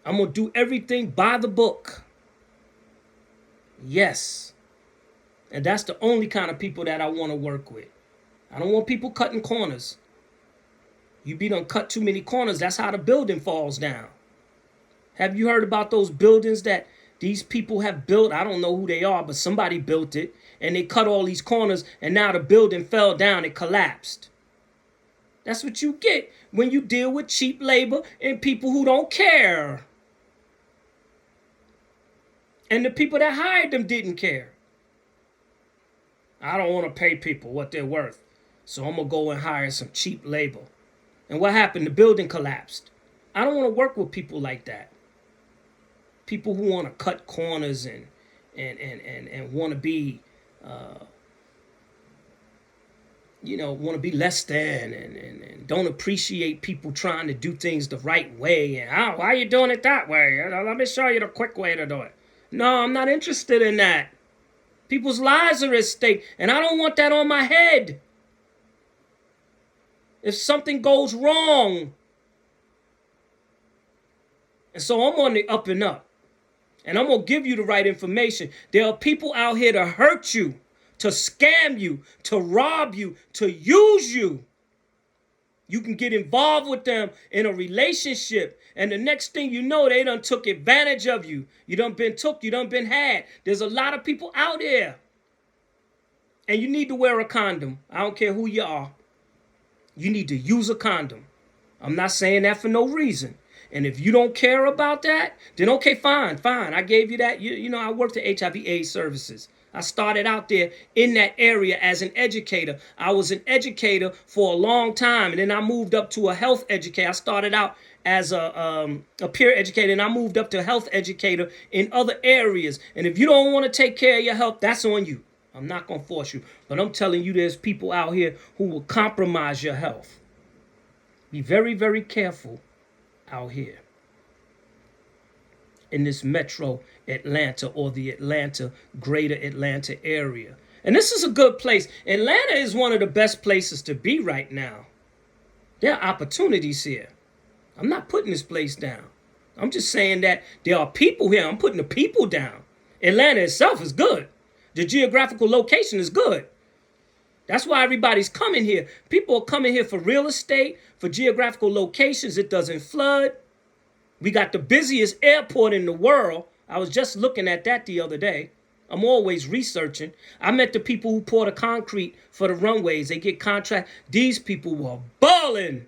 I'm going to do everything by the book. Yes. And that's the only kind of people that I want to work with. I don't want people cutting corners. You be done cut too many corners, that's how the building falls down. Have you heard about those buildings that these people have built? I don't know who they are, but somebody built it. And they cut all these corners, and now the building fell down. It collapsed. That's what you get when you deal with cheap labor and people who don't care. And the people that hired them didn't care. I don't want to pay people what they're worth, so I'm going to go and hire some cheap labor. And what happened? The building collapsed. I don't want to work with people like that. People who want to cut corners and want to be, want to be less than and don't appreciate people trying to do things the right way. And why are you doing it that way? Let me show you the quick way to do it. No, I'm not interested in that. People's lives are at stake, and I don't want that on my head. If something goes wrong. And so I'm on the up and up. And I'm going to give you the right information. There are people out here to hurt you, to scam you, to rob you, to use you. You can get involved with them in a relationship. And the next thing you know, they done took advantage of you. You done been took, you done been had. There's a lot of people out there. And you need to wear a condom. I don't care who you are. You need to use a condom. I'm not saying that for no reason. And if you don't care about that, then okay, fine. I gave you that. I worked at HIV/AIDS services. I started out there in that area as an educator. I was an educator for a long time, and then I moved up to a health educator. I started out as a peer educator, and I moved up to a health educator in other areas. And if you don't want to take care of your health, that's on you. I'm not going to force you. But I'm telling you, there's people out here who will compromise your health. Be very, very careful out here in this metro Atlanta or the greater Atlanta area. And this is a good place. Atlanta is one of the best places to be right now. There are opportunities here. I'm not putting this place down. I'm just saying that there are people here. I'm putting the people down. Atlanta itself is good. The geographical location is good. That's why everybody's coming here. People are coming here for real estate, for geographical locations. It doesn't flood. We got the busiest airport in the world. I was just looking at that the other day. I'm always researching. I met the people who pour the concrete for the runways. They get contract. These people were balling.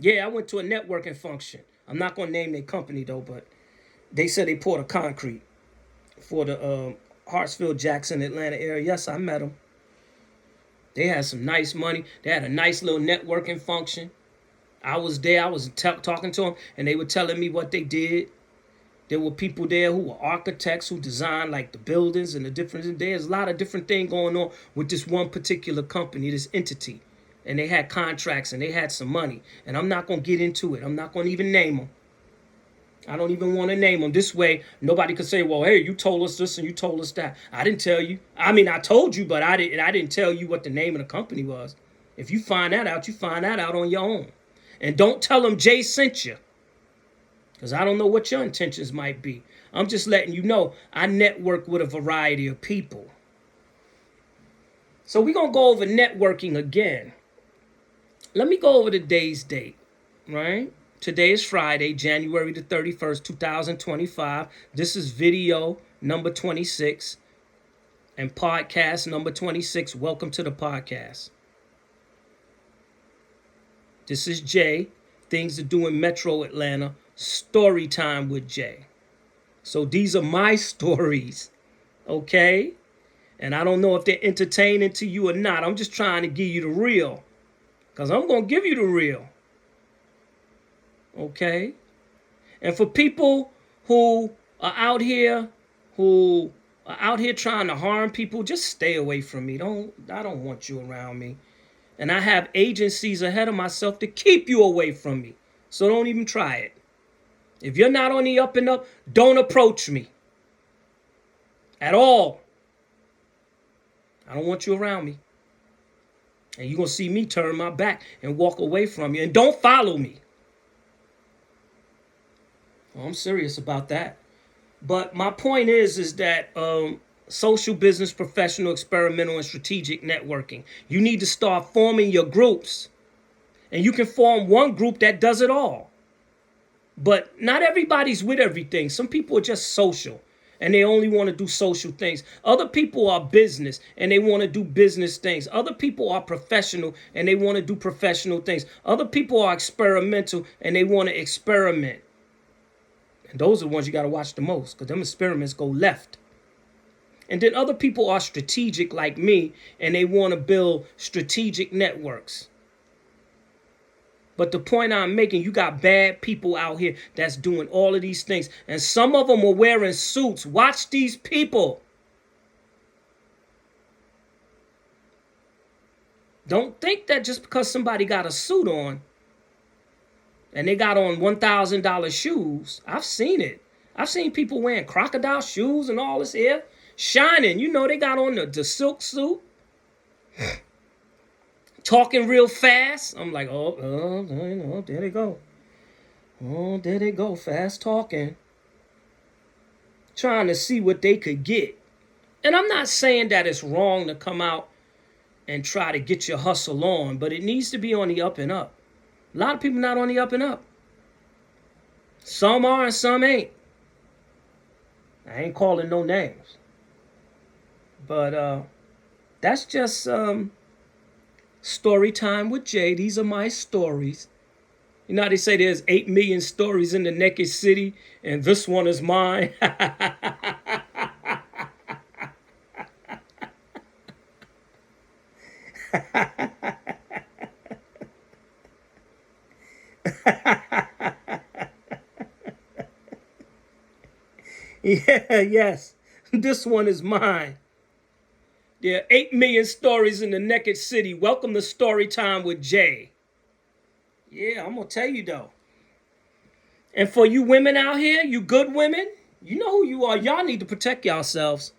Yeah, I went to a networking function. I'm not going to name their company, though, but they said they poured the concrete for the Hartsfield, Jackson, Atlanta area. Yes, I met them. They had some nice money. They had a nice little networking function. I was there. I was talking to them, and they were telling me what they did. There were people there who were architects who designed like the buildings and the different. There's a lot of different things going on with this one particular company, this entity. And they had contracts and they had some money. And I'm not going to get into it. I'm not going to even name them. I don't even want to name them. This way, nobody could say, well, hey, you told us this and you told us that. I didn't tell you. I mean, I told you, but I didn't tell you what the name of the company was. If you find that out, you find that out on your own. And don't tell them Jay sent you. Because I don't know what your intentions might be. I'm just letting you know I network with a variety of people. So we're going to go over networking again. Let me go over today's date, right? Today is Friday, January the 31st, 2025. This is video number 26 and podcast number 26. Welcome to the podcast. This is Jay, Things to Do in Metro Atlanta, story time with Jay. So these are my stories, okay? And I don't know if they're entertaining to you or not. I'm just trying to give you the real. Because I'm going to give you the real. Okay? And for people who are out here trying to harm people, just stay away from me. I don't want you around me. And I have agencies ahead of myself to keep you away from me. So don't even try it. If you're not on the up and up, don't approach me. At all. I don't want you around me. And you're going to see me turn my back and walk away from you. And don't follow me. Well, I'm serious about that. But my point is that social, business, professional, experimental, and strategic networking. You need to start forming your groups. And you can form one group that does it all. But not everybody's with everything. Some people are just social. And they only want to do social things. Other people are business and they want to do business things. Other people are professional and they want to do professional things. Other people are experimental and they want to experiment. And those are the ones you got to watch the most because them experiments go left. And then other people are strategic like me and they want to build strategic networks. But the point I'm making, you got bad people out here that's doing all of these things. And some of them are wearing suits. Watch these people. Don't think that just because somebody got a suit on and they got on $1,000 shoes. I've seen it. I've seen people wearing crocodile shoes and all this here. Shining. You know, they got on the silk suit. Talking real fast. I'm like, there they go. Oh, there they go. Fast talking. Trying to see what they could get. And I'm not saying that it's wrong to come out and try to get your hustle on, but it needs to be on the up and up. A lot of people not on the up and up. Some are and some ain't. I ain't calling no names. But that's just story time with Jay. These are my stories. You know how they say there's 8 million stories in the naked city, and this one is mine. Yeah, yes, this one is mine. There are 8 million stories in the naked city. Welcome to Story Time with Jay. Yeah, I'm going to tell you though. And for you women out here, you good women, you know who you are. Y'all need to protect yourselves.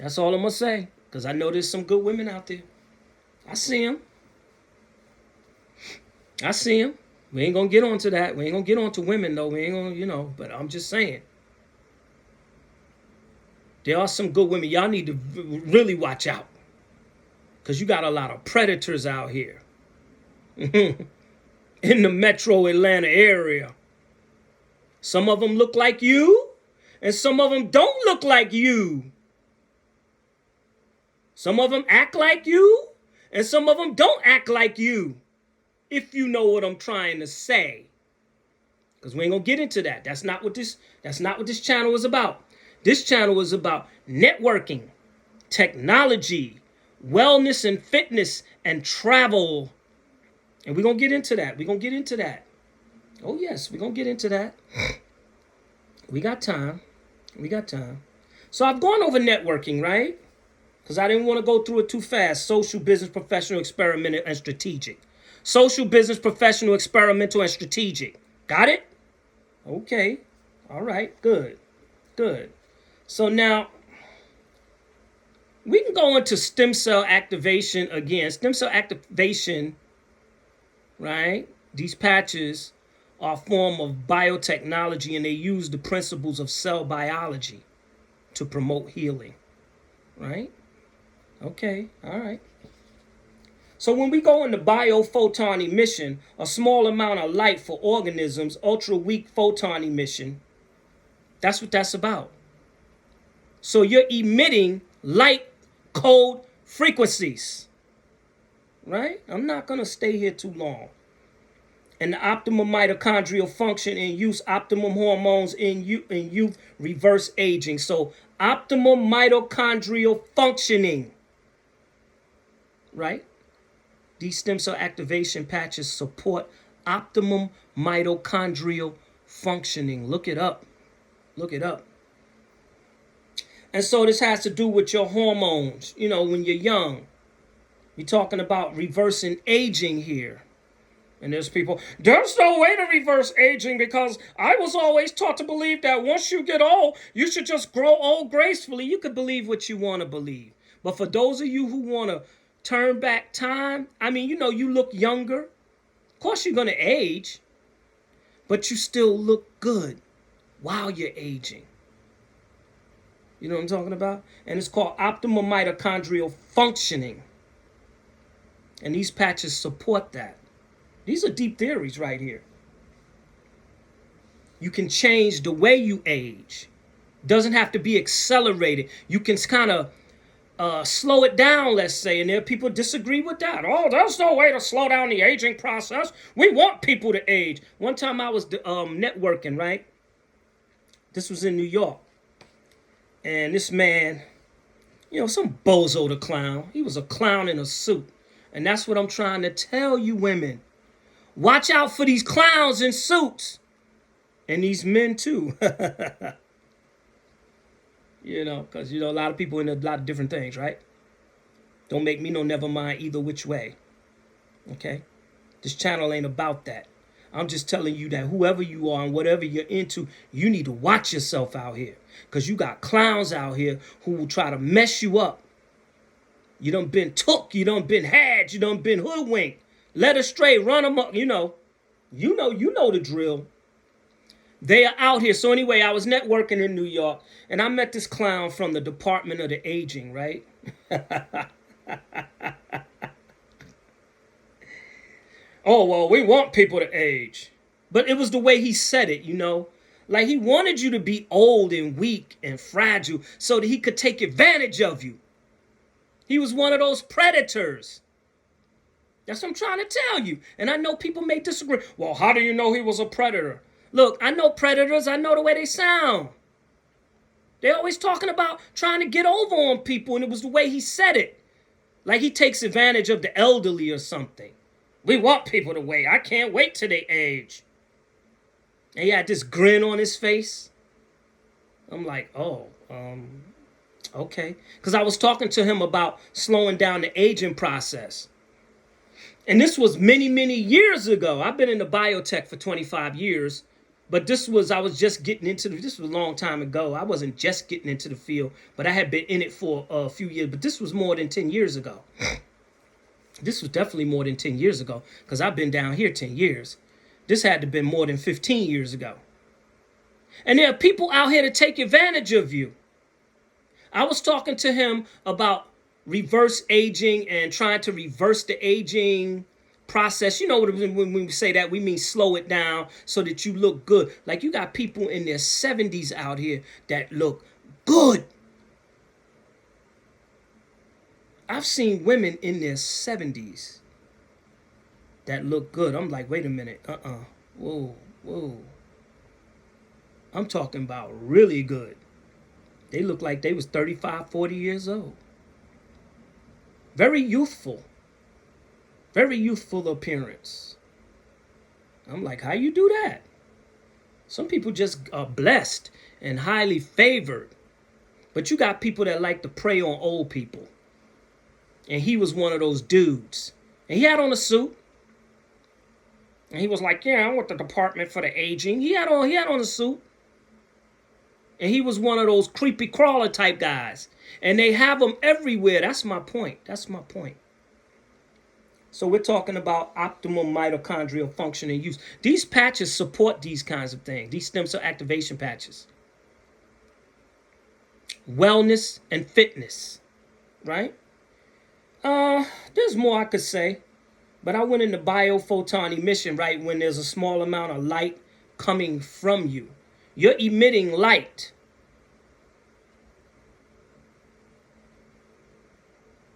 That's all I'm going to say. Because I know there's some good women out there. I see them. I see them. We ain't going to get onto that. We ain't going to get onto women though. We ain't going to, but I'm just saying. There are some good women. Y'all need to really watch out. Because you got a lot of predators out here. In the metro Atlanta area. Some of them look like you. And some of them don't look like you. Some of them act like you. And some of them don't act like you. If you know what I'm trying to say. Because we ain't going to get into that. That's not what this channel is about. This channel is about networking, technology, wellness and fitness, and travel. And we're going to get into that. We're going to get into that. Oh, yes, we're going to get into that. We got time. We got time. So I've gone over networking, right? Because I didn't want to go through it too fast. Social, business, professional, experimental, and strategic. Social, business, professional, experimental, and strategic. Got it? Okay. All right. Good. Good. So now we can go into stem cell activation again. Stem cell activation, right? These patches are a form of biotechnology, and they use the principles of cell biology to promote healing, right? Okay, all right. So when we go into biophoton emission, a small amount of light for organisms, ultra weak photon emission, that's what that's about. So you're emitting light cold frequencies, right? I'm not going to stay here too long. And the optimum mitochondrial function in use, optimum hormones in youth, reverse aging. So optimum mitochondrial functioning, right? These stem cell activation patches support optimum mitochondrial functioning. Look it up. Look it up. And so this has to do with your hormones, you know, when you're young. We're talking about reversing aging here. And there's people, there's no way to reverse aging because I was always taught to believe that once you get old, you should just grow old gracefully. You could believe what you want to believe. But for those of you who want to turn back time, I mean, you know, you look younger. Of course you're going to age, but you still look good while you're aging. You know what I'm talking about? And it's called optimal mitochondrial functioning. And these patches support that. These are deep theories right here. You can change the way you age. Doesn't have to be accelerated. You can kind of slow it down, let's say. And there are people disagree with that. Oh, there's no way to slow down the aging process. We want people to age. One time I was networking, right? This was in New York. And this man, you know, some bozo the clown. He was a clown in a suit. And that's what I'm trying to tell you women. Watch out for these clowns in suits. And these men too. You know, because, you know, a lot of people in a lot of different things, right? Don't make me no never mind either which way. Okay? This channel ain't about that. I'm just telling you that whoever you are and whatever you're into, you need to watch yourself out here. Because you got clowns out here who will try to mess you up. You done been took. You done been had. You done been hoodwinked. Led astray. Run amok. You know the drill. They are out here. So anyway, I was networking in New York. And I met this clown from the Department of the Aging, right? Oh, well, we want people to age. But it was the way he said it, you know. Like he wanted you to be old and weak and fragile so that he could take advantage of you. He was one of those predators. That's what I'm trying to tell you. And I know people may disagree. Well, how do you know he was a predator? Look, I know predators. I know the way they sound. They're always talking about trying to get over on people, and it was the way he said it. Like he takes advantage of the elderly or something. We want people to wait. I can't wait till they age. And he had this grin on his face. I'm like, oh, okay. Because I was talking to him about slowing down the aging process. And this was many, many years ago. I've been in the biotech for 25 years. But I was just getting into this was a long time ago. I wasn't just getting into the field, but I had been in it for a few years. But this was more than 10 years ago. This was definitely more than 10 years ago because I've been down here 10 years. This had to have been more than 15 years ago. And there are people out here to take advantage of you. I was talking to him about reverse aging and trying to reverse the aging process. You know, when we say that, we mean slow it down so that you look good. Like you got people in their 70s out here that look good. I've seen women in their 70s that look good. I'm like, wait a minute. Whoa. I'm talking about really good. They look like they was 35, 40 years old. Very youthful. Very youthful appearance. I'm like, how you do that? Some people just are blessed and highly favored. But you got people that like to prey on old people. And he was one of those dudes. And he had on a suit. And he was like, yeah, I'm with the Department for the Aging. He had on a suit. And he was one of those creepy crawler type guys. And they have them everywhere. That's my point. So we're talking about optimum mitochondrial function and use. These patches support these kinds of things. These stem cell activation patches. Wellness and fitness. Right? There's more I could say. But I went into biophoton emission, right, when there's a small amount of light coming from you. You're emitting light.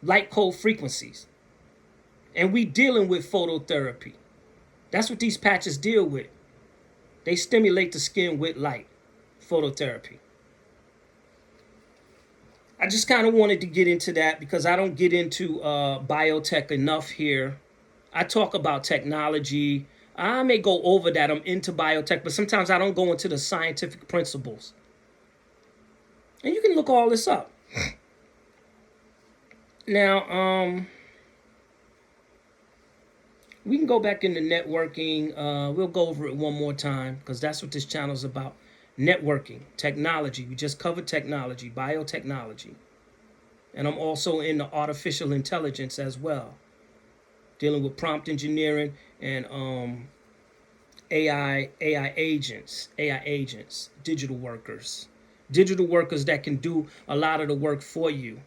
Light cold frequencies. And we dealing with phototherapy. That's what these patches deal with. They stimulate the skin with light. Phototherapy. I just kind of wanted to get into that because I don't get into biotech enough here. I talk about technology. I may go over that. I'm into biotech, but sometimes I don't go into the scientific principles. And you can look all this up. Now, we can go back into networking. We'll go over it one more time because that's what this channel is about. Networking, technology. We just covered technology, biotechnology. And I'm also into artificial intelligence as well. Dealing with prompt engineering and AI agents, digital workers that can do a lot of the work for you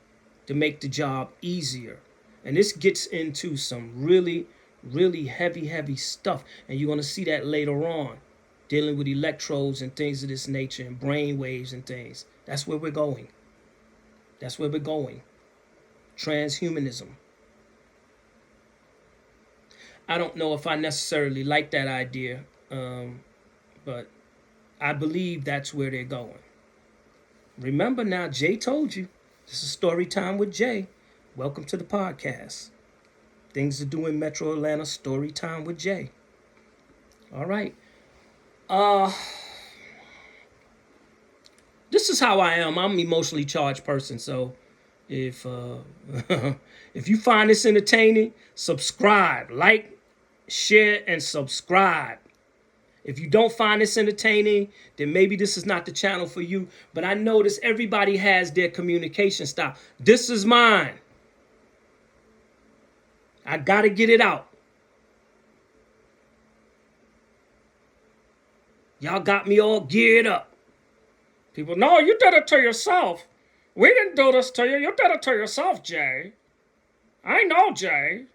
to make the job easier. And this gets into some really, really heavy stuff. And you're going to see that later on, dealing with electrodes and things of this nature and brain waves and things. That's where we're going. Transhumanism. I don't know if I necessarily like that idea, but I believe that's where they're going. Remember now, Jay told you, this is Story Time with Jay. Welcome to the podcast. Things to do in Metro Atlanta, Story Time with Jay. All right. This is how I am. I'm an emotionally charged person, so if if you find this entertaining, subscribe, like, share, and subscribe. If you don't find this entertaining, then maybe this is not the channel for you. But I notice everybody has their communication style. This is mine. I gotta get it out. Y'all got me all geared up. People, no, you did it to yourself. We didn't do this to you. You did it to yourself, Jay. I know, Jay.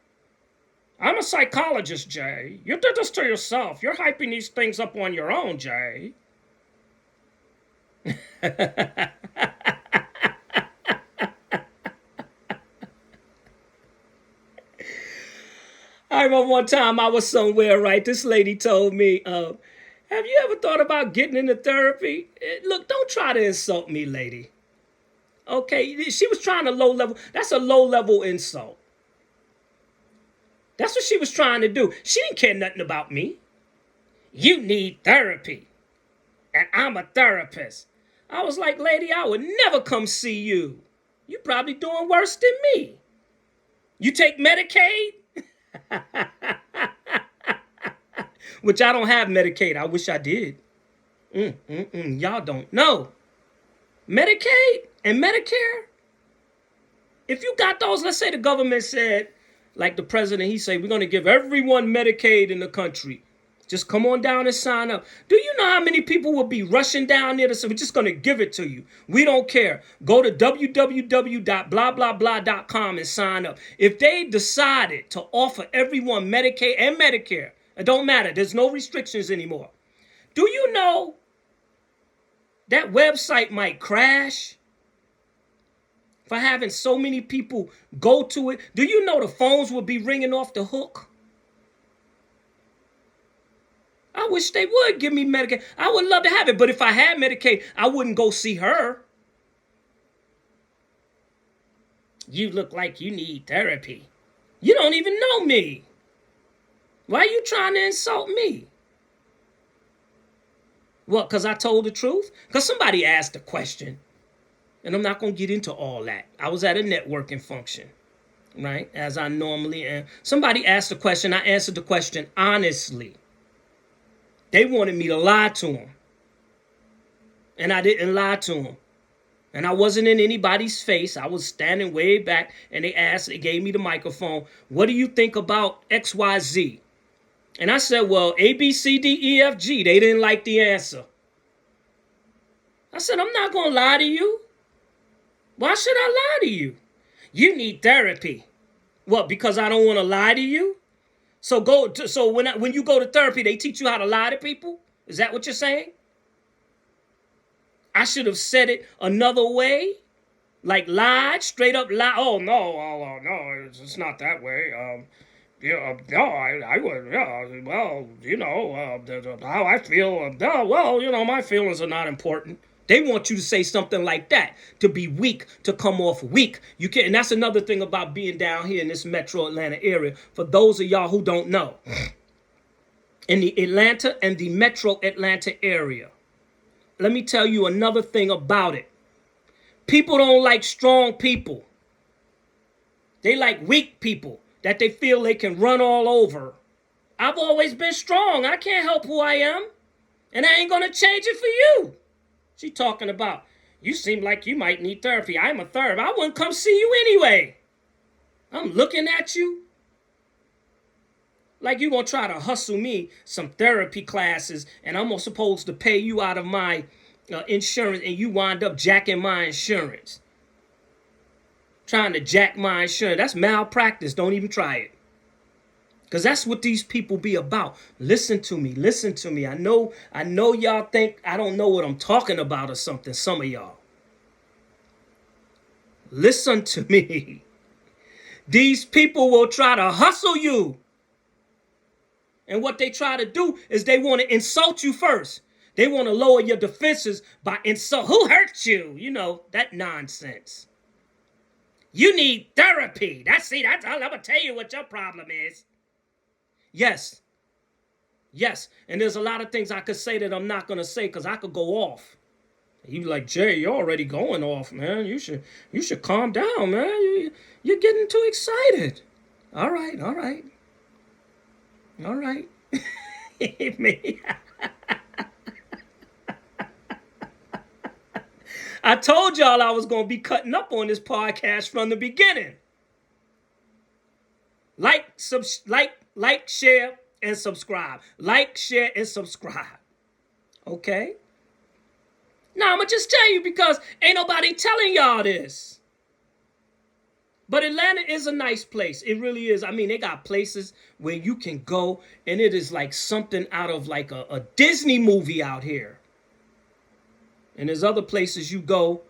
I'm a psychologist, Jay. You did this to yourself. You're hyping these things up on your own, Jay. I remember one time I was somewhere, right? This lady told me, have you ever thought about getting into therapy? Look, don't try to insult me, lady. Okay, she was trying to low level. That's a low level insult. That's what she was trying to do. She didn't care nothing about me. You need therapy. And I'm a therapist. I was like, lady, I would never come see you. You're probably doing worse than me. You take Medicaid? Which I don't have Medicaid. I wish I did. Y'all don't know. Medicaid and Medicare? If you got those, let's say the government said, like the president, he said, we're going to give everyone Medicaid in the country. Just come on down and sign up. Do you know how many people will be rushing down there to say, we're just going to give it to you? We don't care. Go to www.blahblahblah.com and sign up. If they decided to offer everyone Medicaid and Medicare, it don't matter. There's no restrictions anymore. Do you know that website might crash for having so many people go to it? Do you know the phones would be ringing off the hook? I wish they would give me Medicaid. I would love to have it, but if I had Medicaid, I wouldn't go see her. You look like you need therapy. You don't even know me. Why are you trying to insult me? What, because I told the truth? Because somebody asked a question, and I'm not going to get into all that. I was at a networking function, right, as I normally am. Somebody asked a question. I answered the question honestly. They wanted me to lie to them, and I didn't lie to them. And I wasn't in anybody's face. I was standing way back, and they gave me the microphone. What do you think about XYZ? And I said, well, A, B, C, D, E, F, G. They didn't like the answer. I said, I'm not going to lie to you. Why should I lie to you? You need therapy. What, because I don't want to lie to you? So when you go to therapy, they teach you how to lie to people? Is that what you're saying? I should have said it another way, like lied, straight up lie. Oh no, it's not that way. No, I would. Yeah, well, how I feel. Well, my feelings are not important. They want you to say something like that, to be weak, to come off weak. You can, and that's another thing about being down here in this metro Atlanta area. For those of y'all who don't know, in the Atlanta and the metro Atlanta area, let me tell you another thing about it. People don't like strong people. They like weak people that they feel they can run all over. I've always been strong. I can't help who I am. And I ain't going to change it for you. She talking about, you seem like you might need therapy. I'm a therapist. I wouldn't come see you anyway. I'm looking at you like you going to try to hustle me some therapy classes, and I'm supposed to pay you out of my insurance, and you wind up jacking my insurance. Trying to jack my insurance. That's malpractice. Don't even try it. Because that's what these people be about. Listen to me. Listen to me. I know y'all think I don't know what I'm talking about or something. Some of y'all. Listen to me. These people will try to hustle you. And what they try to do is they want to insult you first. They want to lower your defenses by insult. Who hurt you? You know, that nonsense. You need therapy. I'm going to tell you what your problem is. Yes. Yes. And there's a lot of things I could say that I'm not going to say because I could go off. You like, Jay, you're already going off, man. You should calm down, man. You're getting too excited. All right. Me. I told y'all I was going to be cutting up on this podcast from the beginning. Like, share, and subscribe. Like, share, and subscribe. Okay? Now, I'm going to just tell you because ain't nobody telling y'all this. But Atlanta is a nice place. It really is. I mean, they got places where you can go, and it is like something out of like a Disney movie out here. And there's other places you go,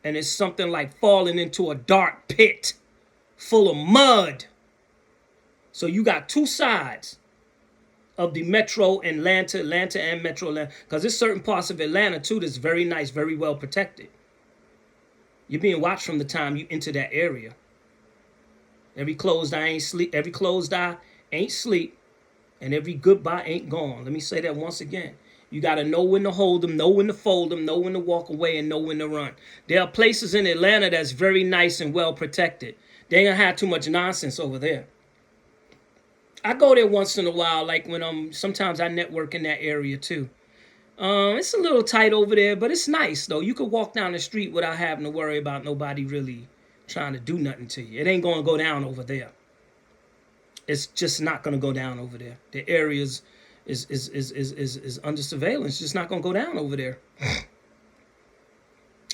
and it's something like falling into a dark pit full of mud. So you got two sides of the metro Atlanta and metro Atlanta. Because there's certain parts of Atlanta, too, that's very nice, very well protected. You're being watched from the time you enter that area. Every closed eye ain't sleep. Every closed eye ain't sleep. And every goodbye ain't gone. Let me say that once again. You got to know when to hold them, know when to fold them, know when to walk away, and know when to run. There are places in Atlanta that's very nice and well protected. They ain't going to have too much nonsense over there. I go there once in a while, like when sometimes I network in that area too. It's a little tight over there, but it's nice though. You could walk down the street without having to worry about nobody really trying to do nothing to you. It ain't going to go down over there. It's just not going to go down over there. The area is under surveillance. It's just not going to go down over there.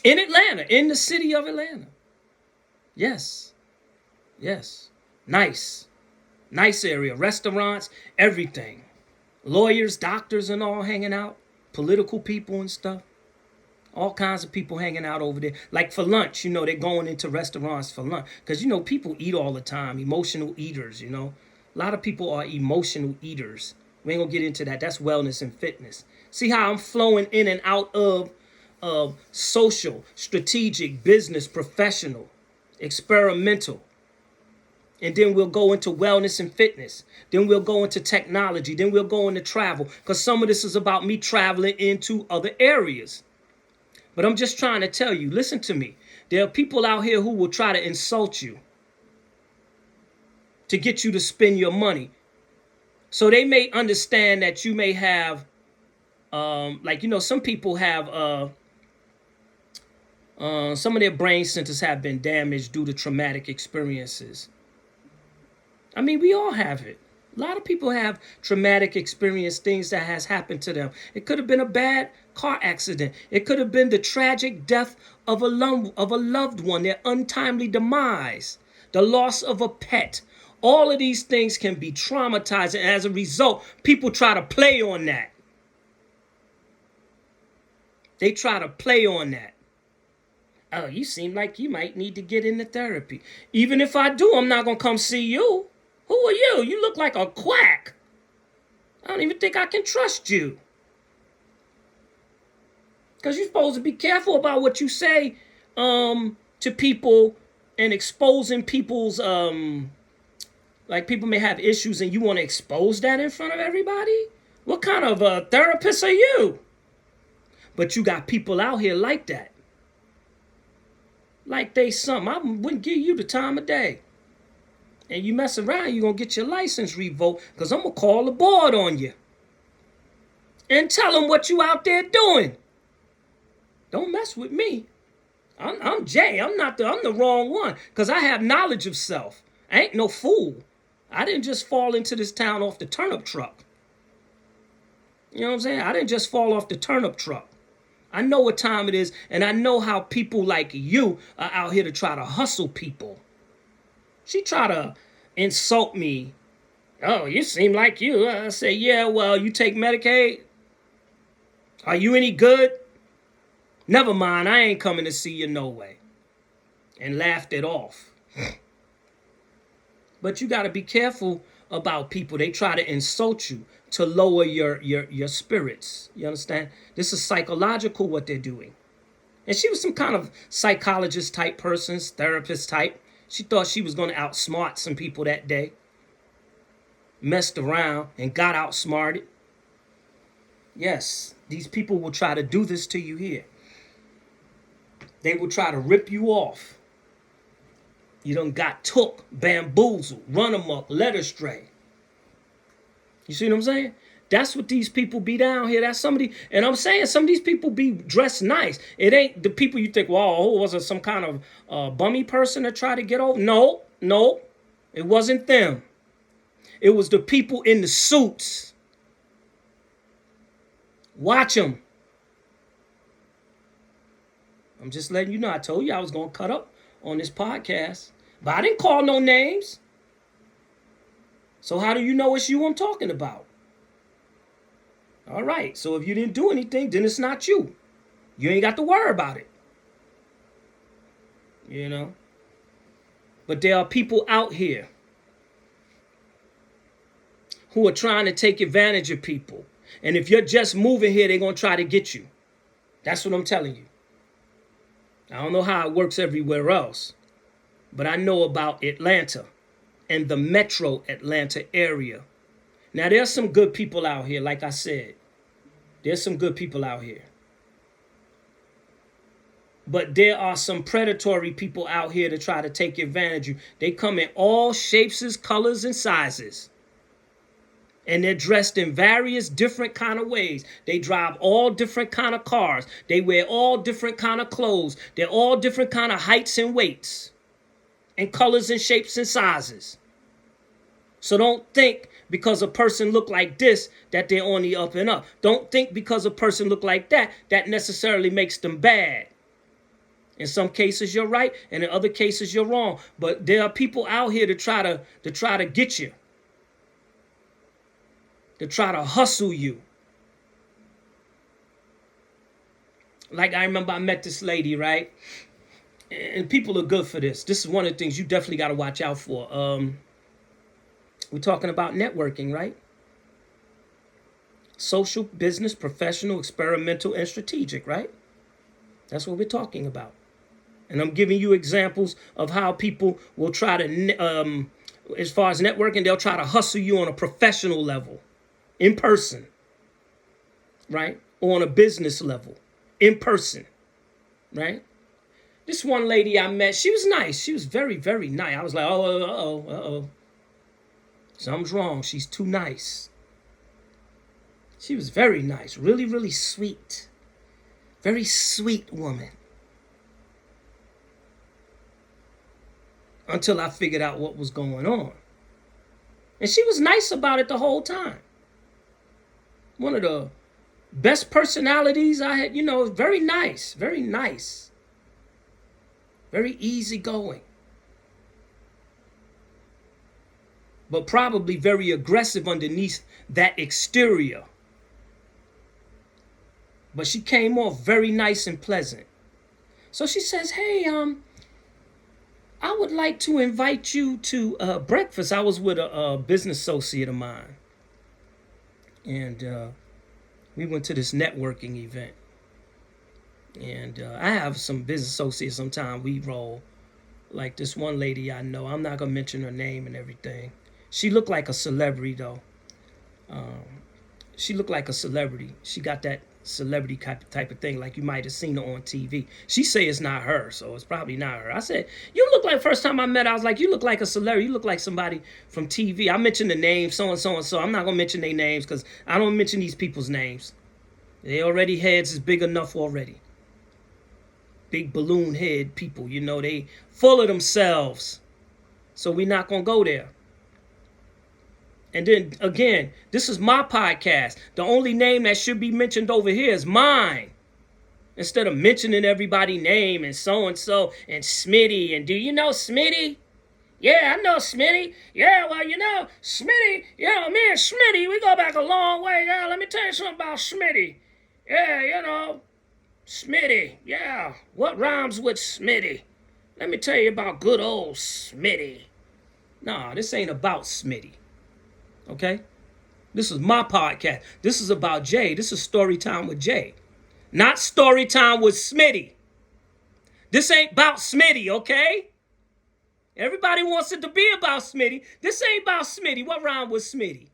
In Atlanta, in the city of Atlanta. Yes. Nice area. Restaurants, everything. Lawyers, doctors, and all hanging out. Political people and stuff. All kinds of people hanging out over there. Like for lunch, they're going into restaurants for lunch. Because, people eat all the time. Emotional eaters, A lot of people are emotional eaters. We ain't going to get into that. That's wellness and fitness. See how I'm flowing in and out of social, strategic, business, professional, experimental. And then we'll go into wellness and fitness. Then we'll go into technology. Then we'll go into travel. Because some of this is about me traveling into other areas. But I'm just trying to tell you, listen to me. There are people out here who will try to insult you to get you to spend your money. So they may understand that you may have, some people have, some of their brain centers have been damaged due to traumatic experiences. I mean, we all have it. A lot of people have traumatic experience, things that has happened to them. It could have been a bad car accident. It could have been the tragic death of a loved one, their untimely demise, the loss of a pet. All of these things can be traumatizing. And as a result, people try to play on that. They try to play on that. Oh, you seem like you might need to get into therapy. Even if I do, I'm not going to come see you. Who are you? You look like a quack. I don't even think I can trust you. Because you're supposed to be careful about what you say to people and exposing people's, like people may have issues and you want to expose that in front of everybody? What kind of a therapist are you? But you got people out here like that. Like they something. I wouldn't give you the time of day. And you mess around, you're going to get your license revoked because I'm going to call the board on you. And tell them what you out there doing. Don't mess with me. I'm Jay. I'm the wrong one because I have knowledge of self. I ain't no fool. I didn't just fall into this town off the turnip truck. You know what I'm saying? I didn't just fall off the turnip truck. I know what time it is, and I know how people like you are out here to try to hustle people. She tried to insult me. Oh, you seem like you. I say, yeah, well, you take Medicaid? Are you any good? Never mind, I ain't coming to see you no way. And laughed it off. But you got to be careful about people. They try to insult you to lower your spirits. You understand? This is psychological what they're doing. And she was some kind of psychologist type person, therapist type. She thought she was going to outsmart some people that day. Messed around and got outsmarted. Yes, these people will try to do this to you here. They will try to rip you off. You done got took, bamboozled, run amok, led astray. You see what I'm saying? That's what these people be down here. That's somebody, and I'm saying some of these people be dressed nice. It ain't the people you think, well, was it some kind of bummy person that tried to get over? No, it wasn't them. It was the people in the suits. Watch them. I'm just letting you know. I told you I was going to cut up on this podcast, but I didn't call no names. So how do you know it's you I'm talking about? All right, so if you didn't do anything, then it's not you. You ain't got to worry about it. You know? But there are people out here who are trying to take advantage of people. And if you're just moving here, they're going to try to get you. That's what I'm telling you. I don't know how it works everywhere else, but I know about Atlanta and the metro Atlanta area. Now, there's some good people out here, like I said. There's some good people out here. But there are some predatory people out here to try to take advantage of you. They come in all shapes, colors, and sizes. And they're dressed in various different kind of ways. They drive all different kind of cars. They wear all different kind of clothes. They're all different kind of heights and weights. And colors and shapes and sizes. So don't think because a person look like this that they're on the up and up. Don't think because a person look like that that necessarily makes them bad. In some cases you're right, and in other cases you're wrong. But there are people out here to try to get you. To try to hustle you. Like I remember I met this lady, right? And people are good for this. This is one of the things you definitely got to watch out for. We're talking about networking, right? Social, business, professional, experimental, and strategic, right? That's what we're talking about. And I'm giving you examples of how people will try to as far as networking, they'll try to hustle you on a professional level, in person, right? Or on a business level, in person, right? This one lady I met, she was nice. She was very, very nice. I was like, uh-oh. Something's wrong. She's too nice. She was very nice. Really, really sweet. Very sweet woman. Until I figured out what was going on. And she was nice about it the whole time. One of the best personalities I had, very nice. Very nice. Very easygoing. But probably very aggressive underneath that exterior. But she came off very nice and pleasant. So she says, hey, I would like to invite you to breakfast. I was with a business associate of mine. And we went to this networking event. And I have some business associates sometimes. We roll. Like this one lady I know. I'm not going to mention her name and everything. She looked like a celebrity, though. She looked like a celebrity. She got that celebrity type of thing, like you might have seen her on TV. She say it's not her, so it's probably not her. I said, you look like, first time I met her, I was like, you look like a celebrity. You look like somebody from TV. I mentioned the name, so-and-so and so. I'm not going to mention their names because I don't mention these people's names. They already heads is big enough already. Big balloon head people, they full of themselves. So we're not going to go there. And then, again, this is my podcast. The only name that should be mentioned over here is mine. Instead of mentioning everybody's name and so-and-so and Smitty. And do you know Smitty? Yeah, I know Smitty. Yeah, well, Smitty, me and Smitty, we go back a long way. Yeah, let me tell you something about Smitty. Yeah, Smitty. Yeah, what rhymes with Smitty? Let me tell you about good old Smitty. Nah, this ain't about Smitty. Okay? This is my podcast. This is about Jay. This is story time with Jay. Not story time with Smitty. This ain't about Smitty, okay? Everybody wants it to be about Smitty. This ain't about Smitty. What rhyme with Smitty?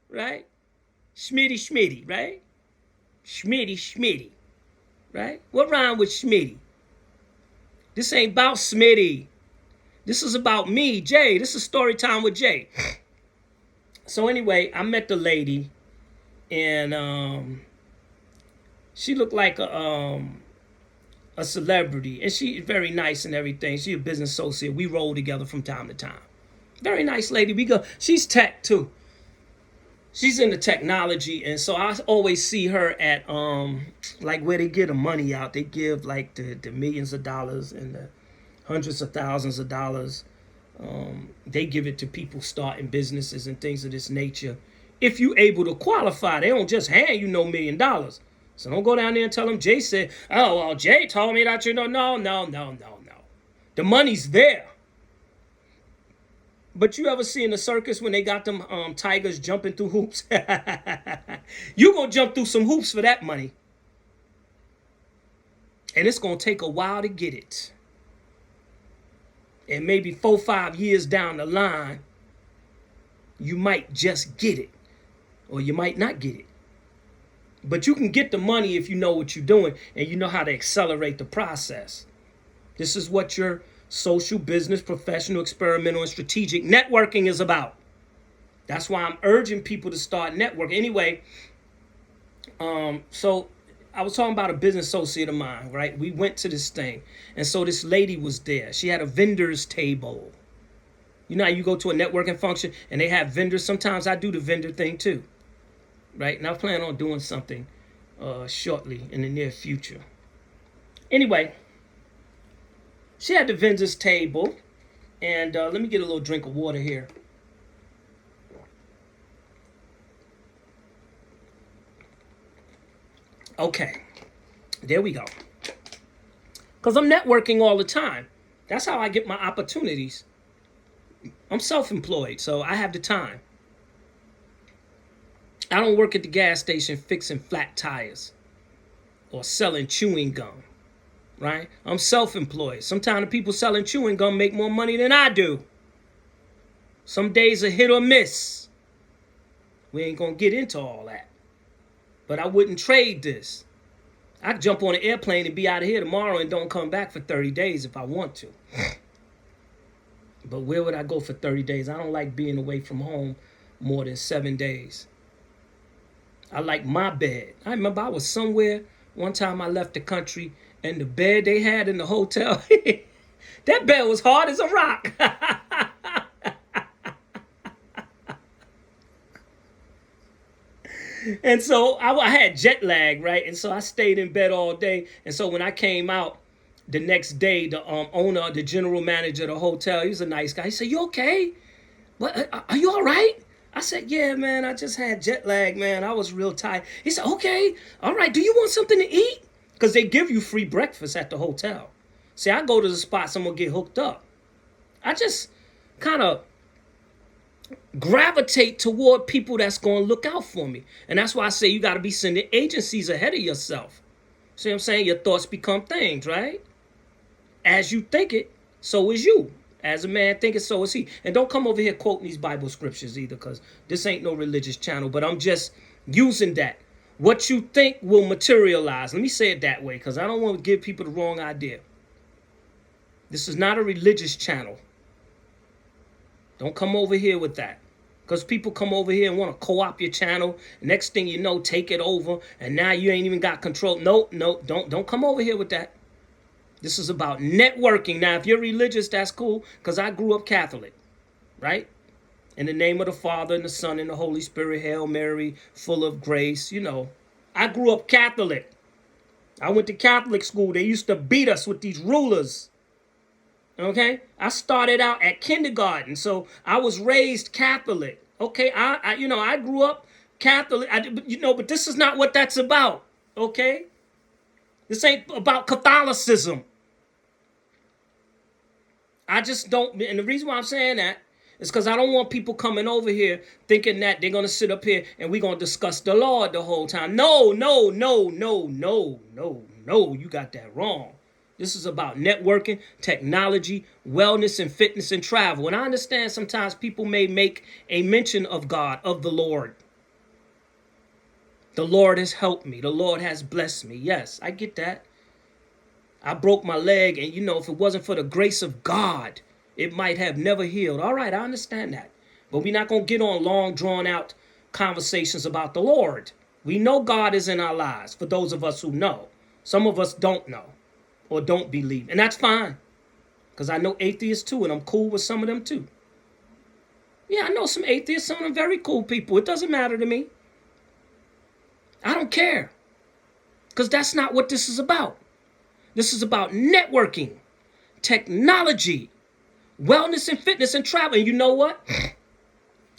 Right? Schmitty, right? Schmitty. Right? What rhyme with Schmitty? This ain't about Smitty. This is about me, Jay. This is story time with Jay. So anyway, I met the lady, and she looked like a celebrity, and she's very nice and everything. She's a business associate. We roll together from time to time. Very nice lady. She's tech too. She's into technology, and so I always see her at like where they get the money out. They give like the millions of dollars and the hundreds of thousands of dollars. They give it to people starting businesses and things of this nature. If you able to qualify, they don't just hand you no $1 million. So don't go down there and tell them Jay said, oh, well, Jay told me that No. The money's there. But you ever see in the circus when they got them tigers jumping through hoops? You gonna jump through some hoops for that money. And it's gonna take a while to get it. And maybe 4-5 years down the line, you might just get it. Or you might not get it. But you can get the money if you know what you're doing and you know how to accelerate the process. This is what your social, business, professional, experimental, and strategic networking is about. That's why I'm urging people to start networking. Anyway, so I was talking about a business associate of mine, right? We went to this thing. And so this lady was there. She had a vendor's table. You know how you go to a networking function and they have vendors? Sometimes I do the vendor thing too, right? And I plan on doing something shortly in the near future. Anyway, she had the vendor's table. And let me get a little drink of water here. Okay, there we go. Because I'm networking all the time. That's how I get my opportunities. I'm self-employed, so I have the time. I don't work at the gas station fixing flat tires or selling chewing gum, right? I'm self-employed. Sometimes the people selling chewing gum make more money than I do. Some days are hit or miss. We ain't gonna get into all that. But I wouldn't trade this. I could jump on an airplane and be out of here tomorrow and don't come back for 30 days if I want to. But where would I go for 30 days? I don't like being away from home more than 7 days. I like my bed. I remember I was somewhere one time, I left the country, and the bed they had in the hotel, that bed was hard as a rock. And so I had jet lag, right? And so I stayed in bed all day. And so when I came out the next day, the owner, the general manager of the hotel, he was a nice guy. He said, "You okay? What? Are you all right?" I said, "Yeah, man, I just had jet lag, man. I was real tired." He said, "Okay, all right. Do you want something to eat?" Because they give you free breakfast at the hotel. See, I go to the spots, I'm going to get hooked up. I just kind of gravitate toward people that's going to look out for me. And that's why I say you got to be sending agencies ahead of yourself. See what I'm saying? Your thoughts become things, right? As you think it, so is you. As a man thinketh, so is he. And don't come over here quoting these Bible scriptures either, because this ain't no religious channel. But I'm just using that. What you think will materialize. Let me say it that way, because I don't want to give people the wrong idea. This is not a religious channel. Don't come over here with that. Because people come over here and want to co-opt your channel. Next thing you know, take it over. And now you ain't even got control. No, don't come over here with that. This is about networking. Now, if you're religious, that's cool. Because I grew up Catholic. Right? In the name of the Father and the Son and the Holy Spirit. Hail Mary, full of grace. You know. I grew up Catholic. I went to Catholic school. They used to beat us with these rulers. Okay, I started out at kindergarten, so I was raised Catholic. Okay, I grew up Catholic. But this is not what that's about. Okay, this ain't about Catholicism. I just don't, and the reason why I'm saying that is because I don't want people coming over here thinking that they're gonna sit up here and we're gonna discuss the Lord the whole time. No, you got that wrong. This is about networking, technology, wellness, and fitness and travel. And I understand sometimes people may make a mention of God, of the Lord. The Lord has helped me. The Lord has blessed me. Yes, I get that. I broke my leg, and if it wasn't for the grace of God, it might have never healed. All right, I understand that. But we're not going to get on long, drawn-out conversations about the Lord. We know God is in our lives, for those of us who know. Some of us don't know. Or don't believe. And that's fine. Because I know atheists too, and I'm cool with some of them too. Yeah, I know some atheists, some of them very cool people. It doesn't matter to me. I don't care. Because that's not what this is about. This is about networking, technology, wellness and fitness and travel. And you know what?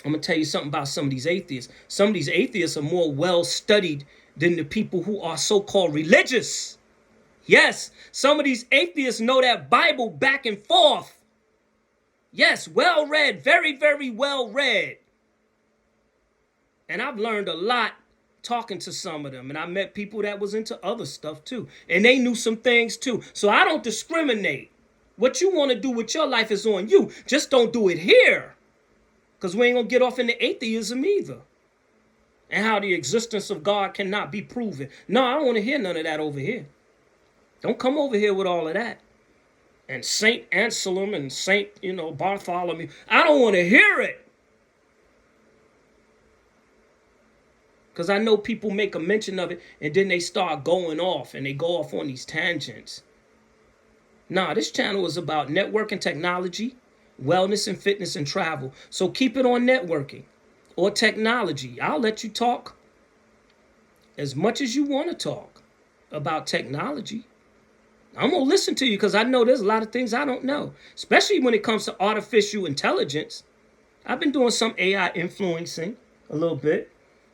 I'm going to tell you something about some of these atheists. Some of these atheists are more well-studied than the people who are so-called religious. Yes, some of these atheists know that Bible back and forth. Yes, well read, very, very well read. And I've learned a lot talking to some of them. And I met people that was into other stuff too. And they knew some things too. So I don't discriminate. What you want to do with your life is on you. Just don't do it here. Because we ain't going to get off into atheism either. And how the existence of God cannot be proven. No, I don't want to hear none of that over here. Don't come over here with all of that. And Saint Anselm and Saint, Bartholomew. I don't want to hear it. Because I know people make a mention of it and then they start going off and they go off on these tangents. Nah, this channel is about networking, technology, wellness and fitness and travel. So keep it on networking or technology. I'll let you talk as much as you want to talk about technology. I'm going to listen to you because I know there's a lot of things I don't know, especially when it comes to artificial intelligence. I've been doing some AI influencing a little bit,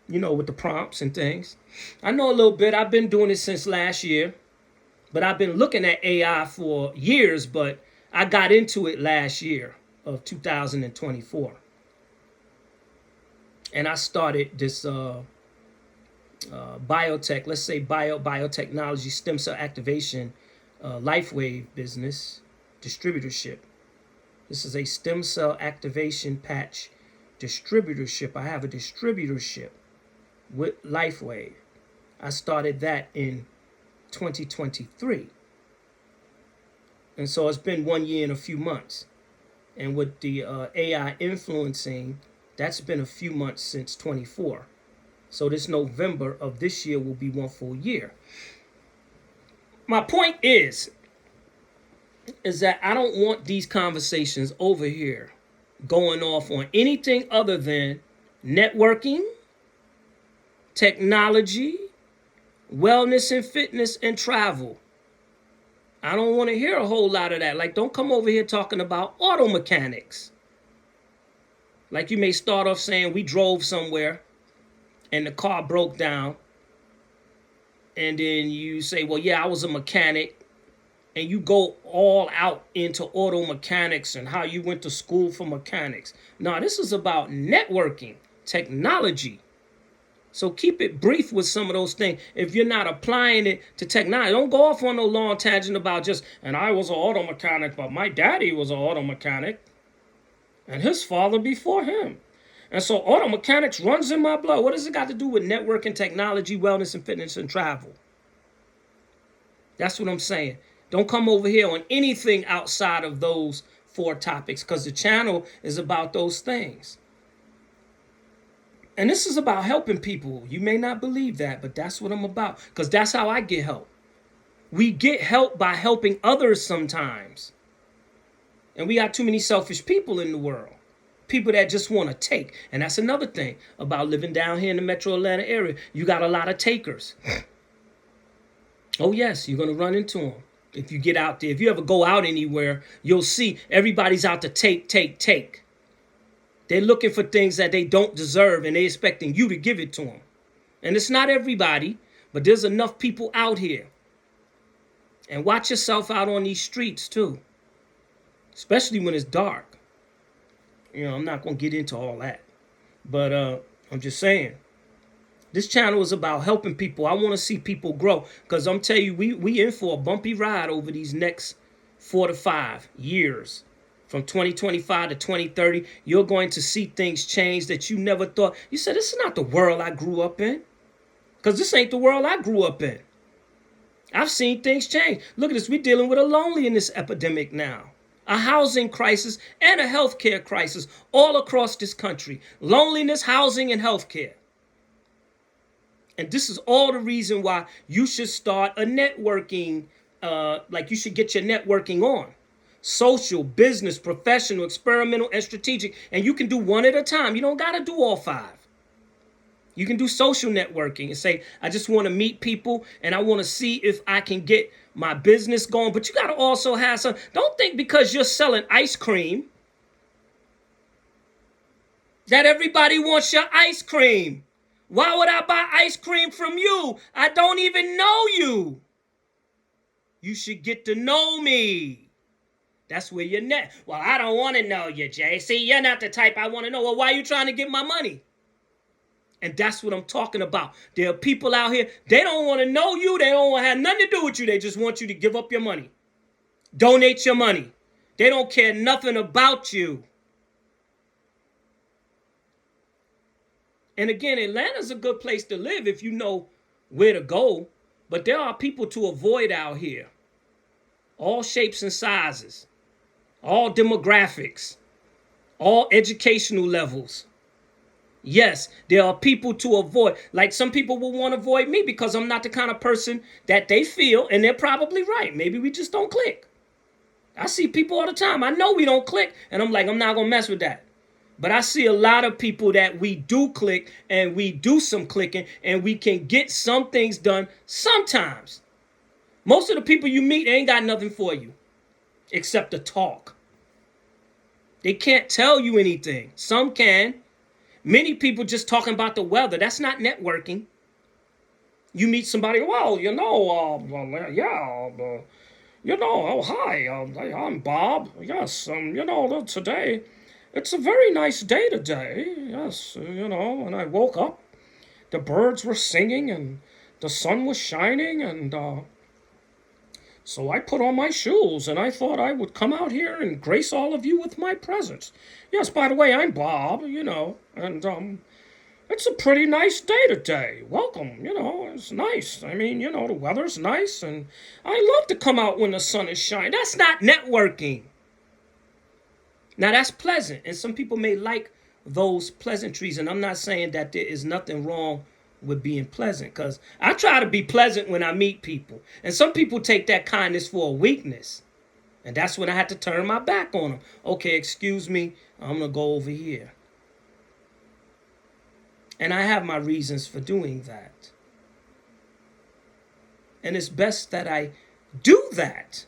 with the prompts and things. I know a little bit. I've been doing it since last year, but I've been looking at AI for years, but I got into it last year of 2024. And I started this biotech, let's say biotechnology, stem cell activation, LifeWave business, distributorship. This is a stem cell activation patch distributorship. I have a distributorship with LifeWave. I started that in 2023. And so it's been 1 year and a few months. And with the AI influencing, that's been a few months since 24. So this November of this year will be 1 full year. My point is that I don't want these conversations over here going off on anything other than networking, technology, wellness and fitness, and travel. I don't want to hear a whole lot of that. Like, don't come over here talking about auto mechanics. Like, you may start off saying we drove somewhere and the car broke down. And then you say, well, yeah, I was a mechanic. And you go all out into auto mechanics and how you went to school for mechanics. No, this is about networking, technology. So keep it brief with some of those things. If you're not applying it to technology, don't go off on no long tangent about just, and I was an auto mechanic, but my daddy was an auto mechanic. And his father before him. And so auto mechanics runs in my blood. What does it got to do with networking, technology, wellness, and fitness, and travel? That's what I'm saying. Don't come over here on anything outside of those 4 topics, because the channel is about those things. And this is about helping people. You may not believe that, but that's what I'm about, because that's how I get help. We get help by helping others sometimes. And we got too many selfish people in the world. People that just want to take. And that's another thing about living down here in the metro Atlanta area. You got a lot of takers. Oh, yes, you're going to run into them. If you get out there, if you ever go out anywhere, you'll see everybody's out to take. They're looking for things that they don't deserve, and they're expecting you to give it to them. And it's not everybody, but there's enough people out here. And watch yourself out on these streets, too. Especially when it's dark. You know, I'm not going to get into all that. But I'm just saying. This channel is about helping people. I want to see people grow. Because I'm telling you, we in for a bumpy ride over these next 4 to 5 years. From 2025 to 2030, you're going to see things change that you never thought. You said, this is not the world I grew up in. Because this ain't the world I grew up in. I've seen things change. Look at this. We're dealing with a loneliness epidemic now. A housing crisis and a healthcare crisis all across this country. Loneliness, housing, and healthcare. And this is all the reason why you should start a networking, like you should get your networking on. Social, business, professional, experimental, and strategic. And you can do 1 at a time. You don't got to do all 5. You can do social networking and say, I just want to meet people and I want to see if I can get my business going. But you got to also have some. Don't think because you're selling ice cream that everybody wants your ice cream. Why would I buy ice cream from you? I don't even know you. You should get to know me. That's where you're net. Well, I don't want to know you, Jay. See, you're not the type I want to know. Well, why are you trying to get my money? And that's what I'm talking about. There are people out here, they don't want to know you. They don't want to have nothing to do with you. They just want you to give up your money. Donate your money. They don't care nothing about you. And again, Atlanta's a good place to live if you know where to go. But there are people to avoid out here. All shapes and sizes. All demographics. All educational levels. Yes, there are people to avoid. Like some people will want to avoid me because I'm not the kind of person that they feel, and they're probably right. Maybe we just don't click. I see people all the time. I know we don't click, and I'm like, I'm not going to mess with that. But I see a lot of people that we do click, and we do some clicking, and we can get some things done sometimes. Most of the people you meet ain't got nothing for you except to talk. They can't tell you anything. Some can. Many people just talking about the weather. That's not networking. You meet somebody, well, you know, oh, hi, I'm Bob. Yes, today, it's a very nice day today. Yes, when I woke up, the birds were singing and the sun was shining and So I put on my shoes and I thought I would come out here and grace all of you with my presence. Yes, by the way, I'm Bob, and it's a pretty nice day today. Welcome, it's nice. I mean, the weather's nice and I love to come out when the sun is shining. That's not networking. Now that's pleasant, and some people may like those pleasantries, and I'm not saying that there is nothing wrong with being pleasant, because I try to be pleasant when I meet people, and some people take that kindness for a weakness, and that's when I had to turn my back on them. Okay, excuse me, I'm gonna go over here, and I have my reasons for doing that, and it's best that I do that.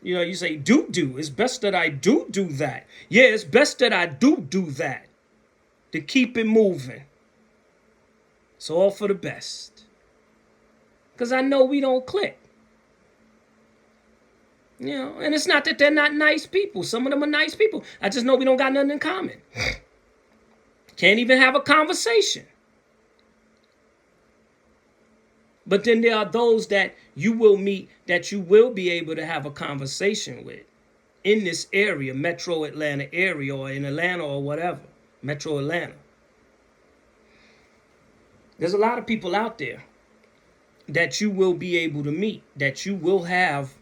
You say do. It's best that I do that. Yeah, it's best that I do that to keep it moving. It's all for the best. Because I know we don't click. And it's not that they're not nice people. Some of them are nice people. I just know we don't got nothing in common. Can't even have a conversation. But then there are those that you will meet that you will be able to have a conversation with in this area, Metro Atlanta area, or in Atlanta or whatever, Metro Atlanta. There's a lot of people out there that you will be able to meet, that you will have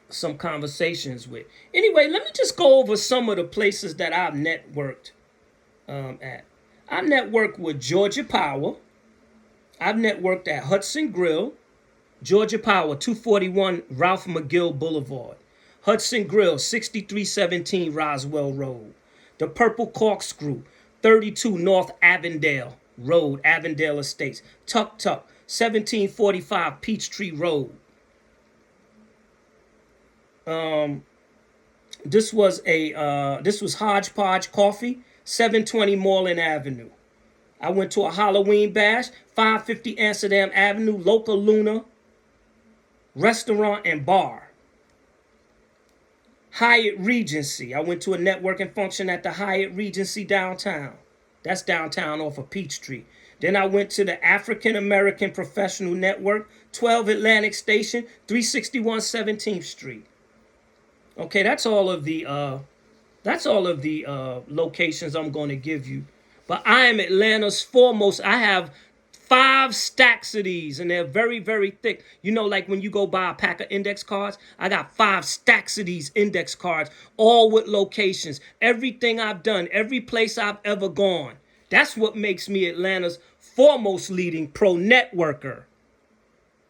some conversations with. Anyway, let me just go over some of the places that I've networked at. I networked with Georgia Power. I've networked at Hudson Grill, Georgia Power, 241 Ralph McGill Boulevard. Hudson Grill, 6317 Roswell Road. The Purple Corkscrew, 32 North Avondale Road, Avondale Estates. Tuk, 1745 Peachtree Road. This was Hodgepodge Coffee, 720 Moreland Avenue. I went to a Halloween bash, 550 Amsterdam Avenue, Local Luna Restaurant and Bar. Hyatt Regency. I went to a networking function at the Hyatt Regency downtown. That's downtown off of Peachtree. Then I went to the African American Professional Network, 12 Atlantic Station, 361 17th Street. Okay, that's all of the locations I'm going to give you. But I am Atlanta's foremost. I have 5 stacks of these, and they're very, very thick. Like when you go buy a pack of index cards, I got 5 stacks of these index cards, all with locations. Everything I've done, every place I've ever gone. That's what makes me Atlanta's foremost leading pro networker.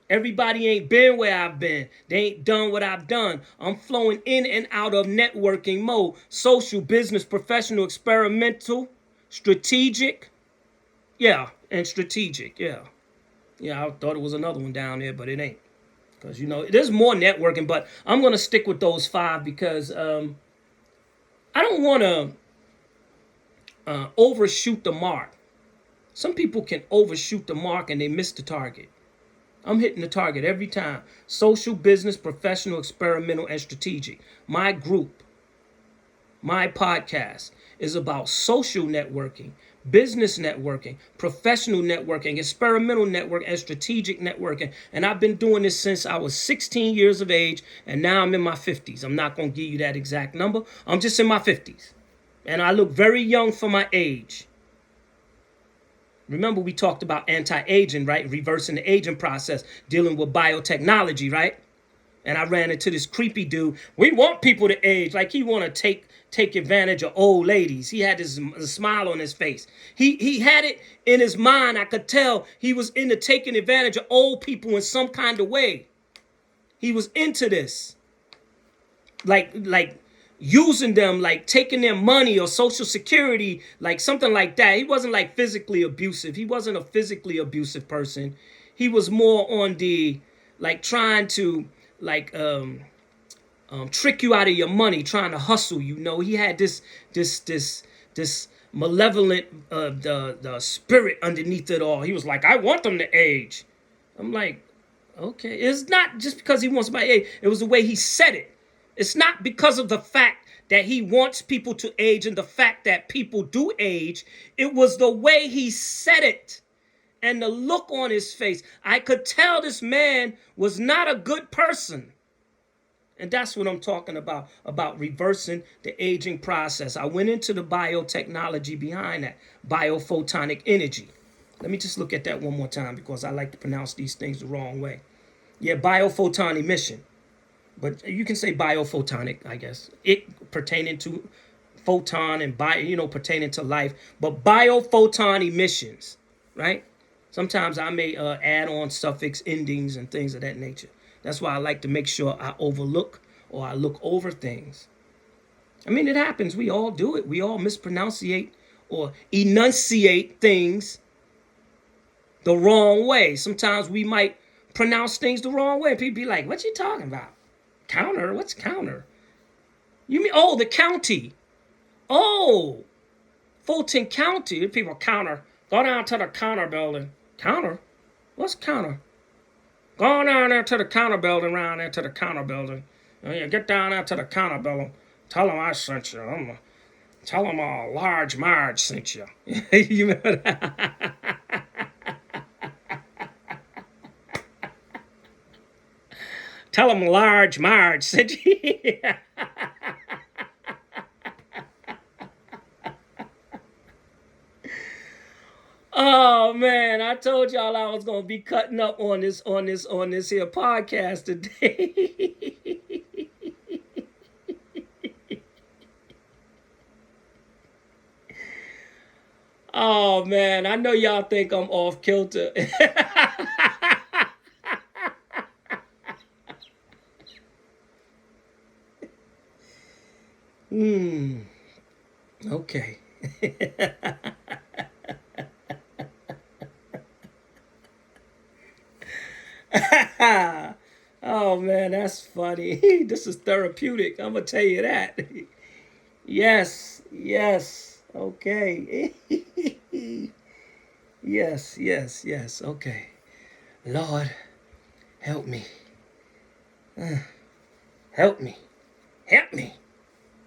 Everybody ain't been where I've been. They ain't done what I've done. I'm flowing in and out of networking mode. Social, business, professional, experimental, strategic. Yeah, and strategic, yeah. Yeah, I thought it was another one down there, but it ain't. Because, there's more networking, but I'm going to stick with those 5 because I don't want to overshoot the mark. Some people can overshoot the mark and they miss the target. I'm hitting the target every time. Social, business, professional, experimental, and strategic. My group, my podcast is about social networking, business networking, professional networking, experimental network, and strategic networking. And I've been doing this since I was 16 years of age, and now I'm in my 50s. I'm not going to give you that exact number. I'm just in my 50s. And I look very young for my age. Remember, we talked about anti-aging, right? Reversing the aging process, dealing with biotechnology, right? And I ran into this creepy dude. We want people to age. Like he want to take advantage of old ladies. He had this smile on his face. He had it in his mind. I could tell he was into taking advantage of old people in some kind of way. He was into this. Like using them, like taking their money or social security, like something like that. He wasn't like physically abusive. He wasn't a physically abusive person. He was more on the like trying to trick you out of your money, trying to hustle. He had this malevolent the spirit underneath it all. He was like, I want them to age. I'm like, okay. It's not just because he wants my age. It was the way he said it. It's not because of the fact that he wants people to age and the fact that people do age. It was the way he said it. and the look on his face. I could tell this man was not a good person. And that's what I'm talking about reversing the aging process. I went into the biotechnology behind that, biophotonic energy. Let me just look at that one more time because I like to pronounce these things the wrong way. Yeah, biophoton emission. But you can say biophotonic, I guess. It pertaining to photon and pertaining to life. But biophoton emissions, right? Sometimes I may add on suffix endings and things of that nature. That's why I like to make sure I overlook or I look over things. I mean, it happens. We all do it. We all mispronunciate or enunciate things the wrong way. Sometimes we might pronounce things the wrong way. People be like, what you talking about? Counter? What's counter? You mean, oh, the county. Oh, Fulton County. People counter. Go down to the counter building. Counter? What's counter? Go down there to the counter building, around there to the counter building. Get down there to the counter building. Tell them I sent you. Tell them Large Marge sent you. You remember that? Tell them Large Marge sent you. Oh man, I told y'all I was gonna be cutting up on this here podcast today. Oh man, I know y'all think I'm off kilter. Okay. Oh man, that's funny. This is therapeutic. I'm gonna tell you that. Yes, yes. Okay. Yes, yes, yes. Okay. Lord, help me. Help me. Help me.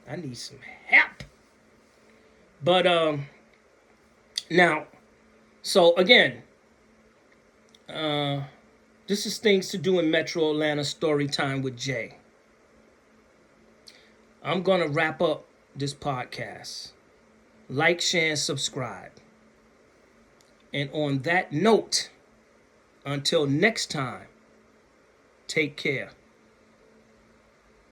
I need some help. But now, so again, this is Things to Do in Metro Atlanta Story Time with Jay. I'm going to wrap up this podcast. Like, share, and subscribe. And on that note, until next time, take care.